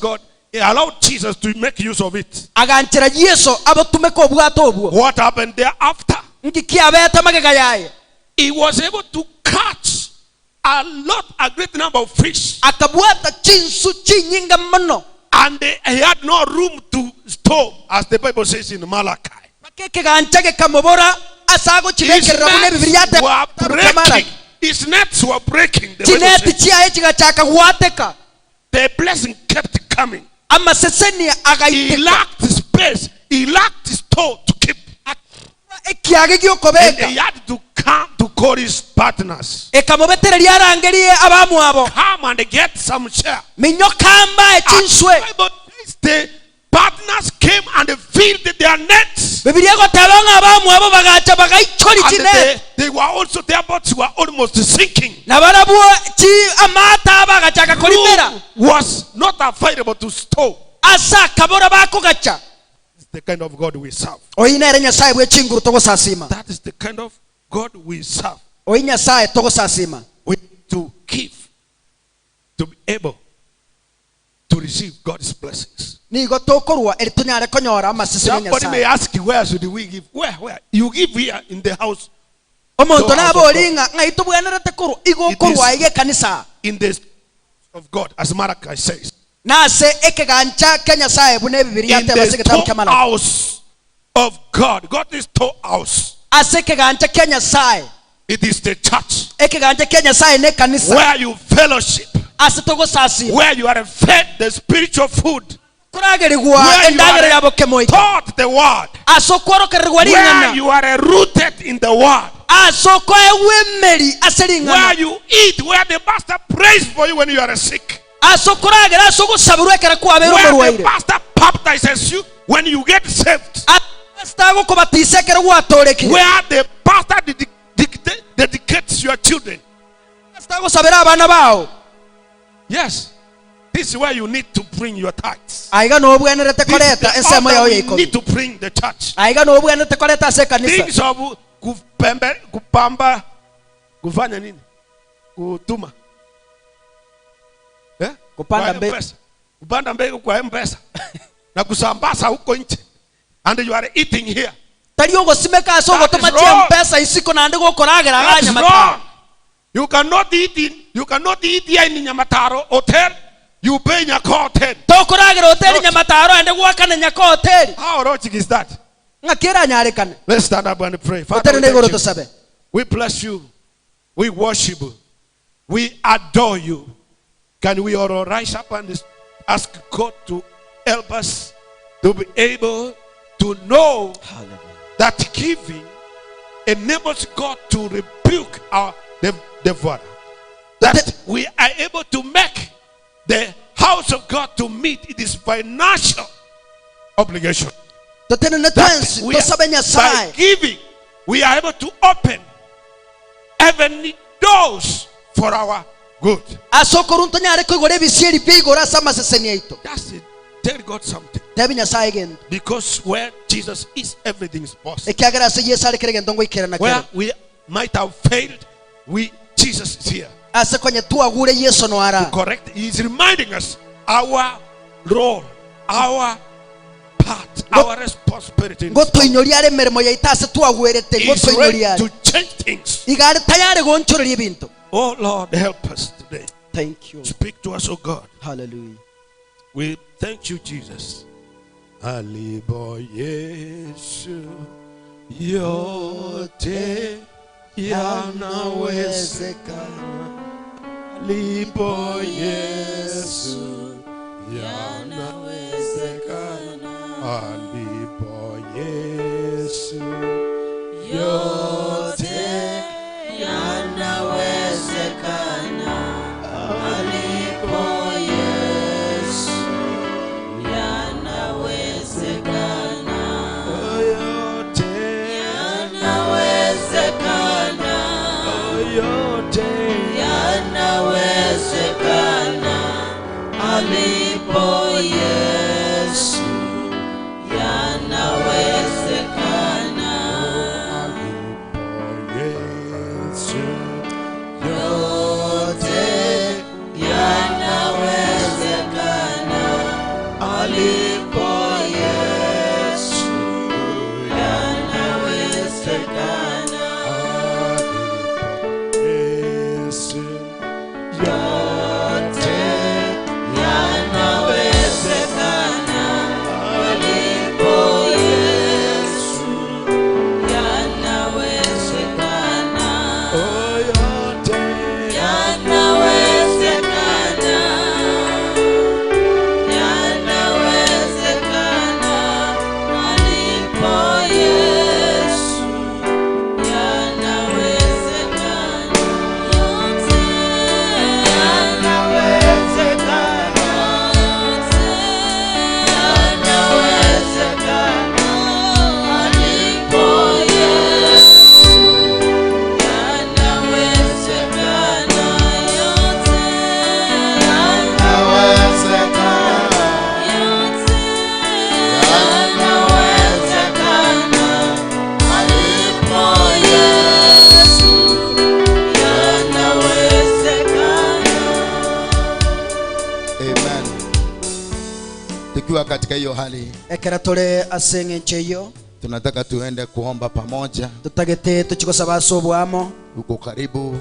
God. He allowed Jesus to make use of it. Aganchira Yesu abotumeka obwato obwo. What happened thereafter? Ngikiabeta magega yaye. He was able to catch a great number of fish. Akabwata chinsu chinyinga mono. And he had no room to store, as the Bible says in Malachi. His nets were breaking. The blessing kept coming. He lacked space. He lacked store to keep. And he had to come to call his partners. Come and get some share. The partners came and filled their nets. They were also, their boats were almost sinking. Was not available to store. It's the kind of God we serve. That is the kind of God we serve. We need to give to be able to receive God's blessings. Somebody may ask you, where should we give? Where? You give here in the house. In the of God, as Malachi says. In the house of God. God is storehouse. It is the church where you fellowship, where you are fed the spiritual food, where you are taught the word, where you are rooted in the word, where you eat, where the pastor prays for you when you are sick, where the pastor baptizes you when you get saved, where the pastor dedicates your children. Yes, this is where you need to bring your tithes. You need to bring the church. Things of kupamba, kufanya nini, kutuma, kupanda mbegu kwa M-Pesa na kusambaza huko nje, and you are eating here. That is wrong. You cannot eat here in Nyamataro hotel. You pay Nyako hotel. How logic is that? Let's stand up and pray. Father, we bless you. We worship you. We adore you. Can we all rise up and ask God to help us to be able to know that giving enables God to rebuke the devourer. That we are able to make the house of God to meet its financial obligation. By giving, we are able to open heavenly doors for our good. That's it. Tell God something. Because where Jesus is, everything is possible. Where we might have failed, Jesus is here to correct. He is reminding us our role, our part, our responsibility. He is ready to change things. Oh Lord, help us today. Thank you. Speak to us, oh God. Hallelujah. We thank you, Jesus. Alibo Yesu yote yanawezekana. Alibo Yesu yanawezekana. Alibo Yesu yote yanawezekana. Alipo Yesu yanawezekana. Yote yanawezekana. Yote yanawezekana. Alipo Yesu yanawezekana. Alipo Yesu yanawezekana. Yote yanawezekana. Alipo Yesu yanawezekana. Yote yanawezekana. Tukiwa katika hiyo hali, ekera tole asenge ncheyo, tunataka tuende kuomba pamoja. tutagete tuchikosaba sobwamo. Uko karibu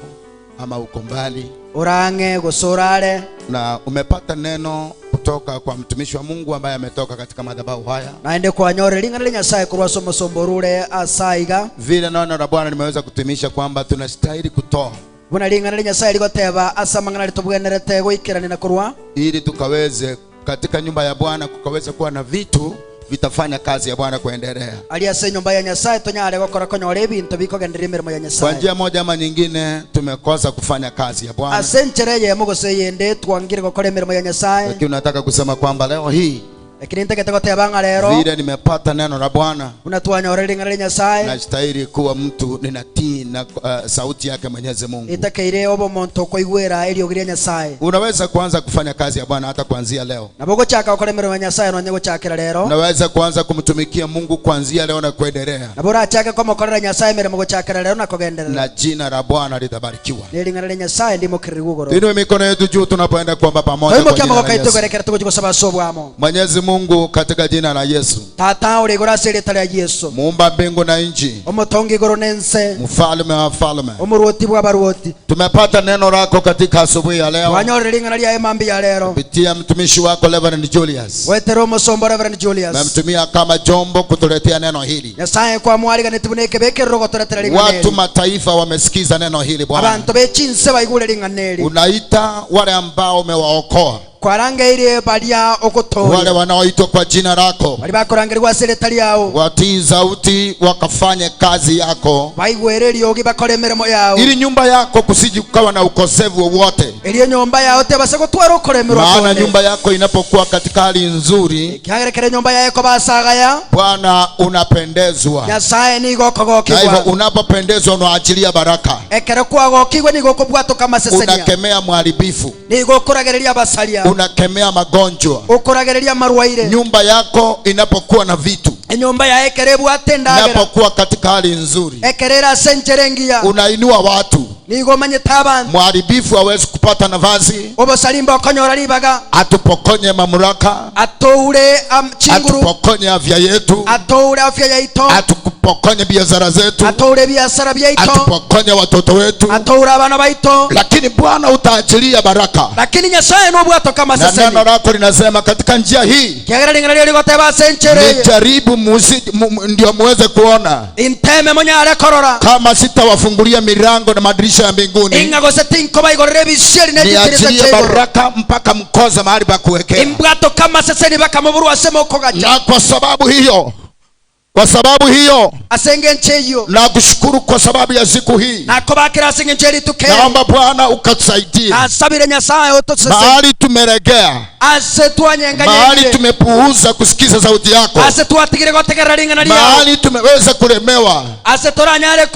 ama uko mbali, Urange gosorare, na umepata neno kutoka kwa mtumishi wa Mungu ambaye ametoka katika madhabahu haya, naende kwa nyore lingana Nyasaye kurwa somo somborure asaiga. vile neno la Bwana nimeweza kutumisha kwamba tunastahili kutoa, Buna lingana Nyasaye ligoteba asamangana litobwenerete goikirani na kurwa, ili tukaweze katika nyumba ya Bwana kukaweza kuwa na vitu vitafanya kazi ya Bwana kuendelea. aliase nyumba ya Nyasaye tonyare gokora konyore bintu bikogendera imirimo ya Kwa Nyasaye. njia moja ama nyingine tumekosa kufanya kazi ya Bwana, Asenchereye mugose yende twangire gokora imirimo ya Nyasaye. lakini nataka kusema kwamba leo hii Lakini ntegete goteba nga rero vile nimepata neno la Bwana, unatwanyore lingana Nyasaye, nastahili kuwa mtu ninatii na sauti yake Mwenyezi Mungu. itakeire obo muntu koigwera eliogiria Nyasaye. Unaweza kuanza kufanya kazi ya Bwana hata kuanzia leo. Nabogo chaka gokora imirimo ya Nyasaye no nyego chakira rero. Unaweza kuanza kumtumikia Mungu kuanzia leo na kuendelea, Nabora chaka komo korera Nyasaye imirimo go chakira rero na kogenderera. na jina la Bwana litabarikiwa. Lingana Nyasaye ndimo kirigugoro. Tuinue mikono yetu juu tunapoenda kuomba pamoja Toimo kwa kama jina la gokaito Yesu. gerekera tugo saba sobwamo. Mwenyezi Mungu, katika jina la Yesu, Tata uri gorasere tale ya Yesu. muumba mbingu na nchi, Omotongi goro nense. mfalme wa falme, Omuruoti bwa baruoti. tumepata neno lako katika asubuhi ya leo Twanyore lingana lya emambi ya rero. kupitia mtumishi wako Reverend Julius. Wetero musombo Reverend Julius. Namtumia kama jombo kutuletea neno hili. Nyasaye kwa mwali gane tubuneke bekero gotoretera lingana. Watu mataifa wamesikiza neno hili Bwana. Abantu bechinse bayigule lingana. Unaita wale ambao umewaokoa, Kwaranga ile balia okotoya. wale wanaoitwa kwa jina lako, Bali bakorangirwa seretali yao. watii sauti wakafanye kazi yako, Baigwereri ogi bakore mirimo yao. ili nyumba yako kusiji kukawa na ukosefu wowote. Eliyo nyumba yao te basako twaro kore mirimo. Maana nyumba yako inapokuwa katika hali nzuri, kihagerekere nyumba yako basagaya. Bwana unapendezwa. Nyasaye ni goko Na hivyo gokigwa. unapopendezwa unaachilia baraka, Ekere kwa gokigwa ni goko bwato kama sesenia. unakemea mharibifu, Ni goko ragereria basalia. unakemea magonjwa. Ukuragereria marwaire. Nyumba yako inapokuwa na vitu, Nyumba ya ekerebu atendagera. inapokuwa katika hali nzuri, Ekerera sencherengia. unainua watu. Nigo manye taban. Mharibifu hawezi kupata nafasi, Obo salimba konyora libaga. atupokonye mamlaka, Atoure chinguru. atupokonye afya yetu, Atoure afya ya ito. atupokonye biashara zetu, atoure biashara byaito, atupokonye watoto wetu, atoure abana baito, lakini Bwana utaachilia baraka. lakini Nyasaye n'obwato kama Na seseni neno lako linasema katika njia hii kiagala lingana lyo ligoteba senchere nijaribu ndio muweze kuona inteme monyare korora kama sitawafungulia milango na madirisha ya mbinguni, inga goseti inkoba igorere bisheri niachilie baraka mpaka mkoza mahali pa kuwekea. imbwato kama seseni bakamuburu wasema ukogacha. Na kwa sababu hiyo asenge ncheyo na kushukuru kwa sababu ya siku hii. nako bakira asenge ncheri tuke. Naomba Bwana ukatusaidia asabire Nyasaye otosese mahali tumeregea, ase twanyenganye, mahali tumepuuza kusikiza sauti yako, ase twatigire gotegera lingana lyo, mahali tumeweza kulemewa, ase toranyare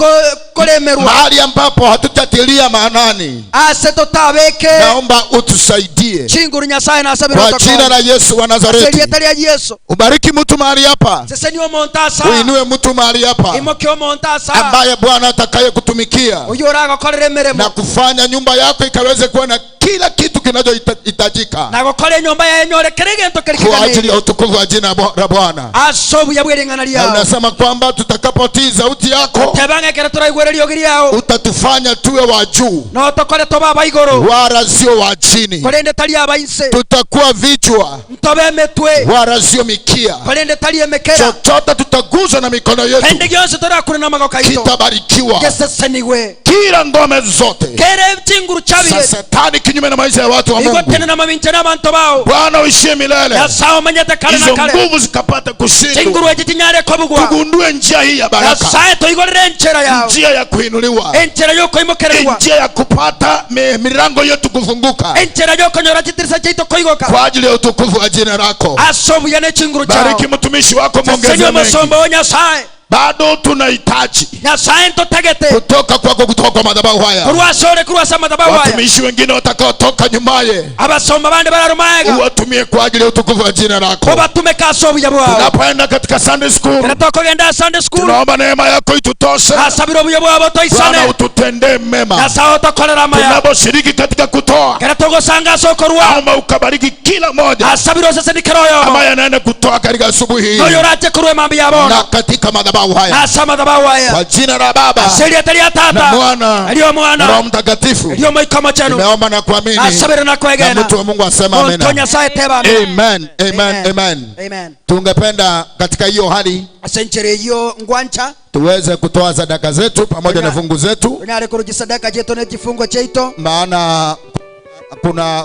kolemerwa, mahali ambapo hatutatilia maanani. ase totabeke. Naomba utusaidie chinguru Nyasaye na asabire kwa jina la Yesu wa Nazareti. Yesu Ubariki mtu mahali hapa, sese niwo montasa uinue mtu mahali hapa imokyo montasa ambaye Bwana atakaye kutumikia uyoraga korere meremo na kufanya nyumba yako ikaweze kuwa na kila kitu kinachohitajika na gukora nyumba yenyore kerigento kwa kerikana ajili ya utukufu wa jina la Bwana. asobu yabwelengana Na lya unasema kwamba tutakapotii sauti yako tebanga kera turaigwere lyogiriao utatufanya tuwe wa juu no tokore toba baigoro wala sio wa chini, kolende tali abaise tutakuwa vichwa ntobe metwe wala sio mikia. kolende tali emekera Chochote tutaguzwa na mikono yetu ende gyose torakure na magoka ito kitabarikiwa. geseseniwe Kila ngome zote kere chinguru za chabire Shetani kinyume na maisha ya watu wa Mungu, igotene na mabinche na bantu bao Bwana uishie milele. yasawo manyete kale na Hizo kale nguvu zikapata kushindwa. chinguru etinyare kobugwa Tugundue njia hii ya baraka, yasaye toigorere nchera yao njia ya kuinuliwa, enchera yoko imokererwa njia ya kupata milango yetu kufunguka enchera yoko nyora chitirisa chaito koigoka kwa ajili ya utukufu wa jina lako. asobu yane chinguru chao. Bariki mtumishi wako, mwongezee Senyo mengi. masombo wa Nyasaye Bado tunahitaji Nyasaye ntotagete kutoka kwako, kutoka kwa madhabahu haya. kurwasore kurwasa madhabahu haya Watumishi wengine watakaotoka nyumaye abasomba bande bararumaga uwatumie kwa ajili ya utukufu wa jina lako. obatume kasobu yabwao Tunapoenda katika Sunday school, tunatoka genda Sunday school tunaomba neema yako itutoshe. asabiro buyobo abo Bwana toisane ututendee mema. Nyasaye tokolera maya Tunaposhiriki katika kutoa, kera togo sanga sokorwa naomba ukabariki kila moja asabiro sasa nikeroyo ambaye anaenda kutoa katika asubuhi hii no yorate kurwe mambi yabo na katika madhabahu haya, asa madhabahu haya kwa jina la Baba asili atali na atata Mwana aliyo na mwana Roho Mtakatifu. aliyo moikamo chenu Nimeomba na kuamini, asabiro na na kwegena mtu wa Mungu asema Mungu amen. Nyasaye teba Amen, amen, amen. amen. Tungependa katika hiyo hali asenchere yo ngwancha tuweze kutoa sadaka zetu pamoja na fungu zetu, unale kuruji sadaka jeto ne kifungo cheito maana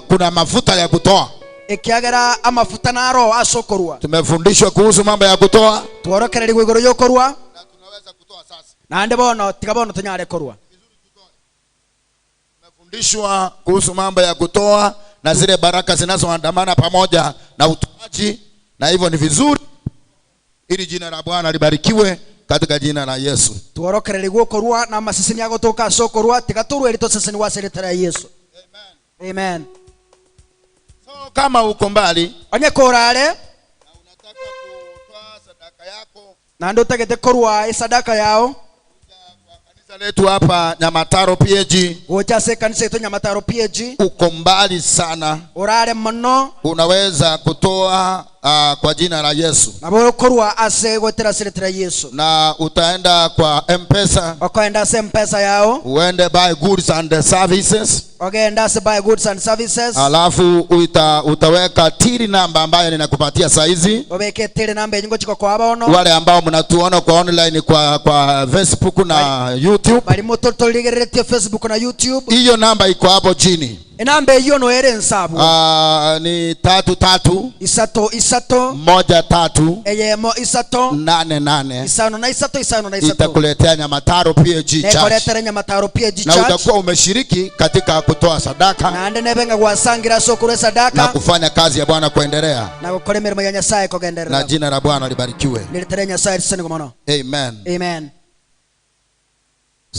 kuna mafuta ya kutoa. ekiagera amafuta naro asokorwa Tumefundishwa kuhusu mambo ya kutoa tworokera ligwegoro yokorwa na tunaweza kutoa sasa. nande bono tigabono tunyale korwa. Tumefundishwa kuhusu mambo ya kutoa na zile baraka zinazoandamana pamoja na utoaji, na hivyo ni vizuri ili jina la Bwana libarikiwe katika jina la Yesu. Tworokera ligwokorwa na masisini yago toka sokorwa tigaturwe lito seseni waseretera Yesu. Amen. Amen. So kama uko mbali onye korale na unataka kutoa sadaka yako, nando utagete korwa sadaka yao kanisa letu hapa Nyamataro P.A.G, gocha kanisa yetu Nyamataro P.A.G, uko mbali sana, orale mno unaweza kutoa kwa jina la Yesu, nabo korwa ase gotera seretera Yesu, na utaenda kwa M-Pesa, okaenda ase M-Pesa yao, uende buy goods and services, ogenda ase buy goods and services, alafu utaweka tiri namba ambayo ninakupatia saa hizi. obeke tele namba yengo chiko kwa abono Wale ambao mnatuona kwa online kwa Facebook na YouTube, bali mototo ligerete Facebook na YouTube, hiyo namba iko hapo chini. enamba iyo no ere nsabu Ni 33 isato 13 eyemo isato 88. isano na isato Itakuletea Nyamataro P.A.G Church, nekoletera Nyamataro P.A.G na Church, utakuwa umeshiriki katika kutoa sadaka nande nebenga gwasangira sokure na sadaka kufanya kazi ya Bwana kuendelea, na gukora imirimo ya Nyasaye na kugenderera jina la Bwana libarikiwe. nilitere Nyasaye tsene gomono. Amen. Amen.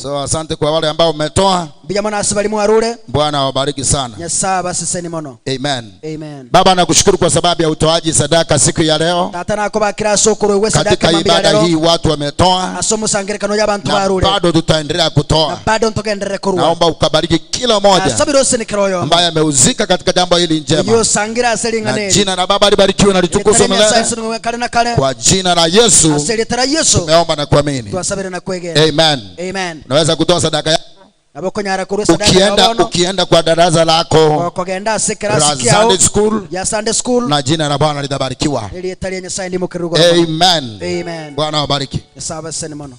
So asante kwa wale ambao umetoa. bijamana asibalimu arure Bwana awabariki sana. nyasaba siseni mono. Amen. Amen. Baba nakushukuru kwa sababu ya utoaji sadaka siku ya leo. Tata nako bakira sokoro we sadaka Katika ibada hii watu wametoa. asomo sangerekano y'abantu Na barure bado tutaendelea kutoa. bado ntokenderere kurwa Naomba ukabariki kila mmoja asabiro senikeroyo ambaye ameuzika katika jambo hili njema. yo sangira Na aselingane jina la Baba libarikiwe na litukuzwe milele. Kwa jina la Yesu aselitara Yesu tumeomba na kuamini. twasabira na kwegera. Amen. Amen. Unaweza kutoa sadaka yako. Abokonyara kuru sadaka Ukienda kwa darasa lako kogenda sekera la Sunday school, ya Sunday school na jina la Bwana litabarikiwa. ili italia nyasaye ndimo kirugo. Amen. Amen. Bwana wabariki. Yasaba sene mono.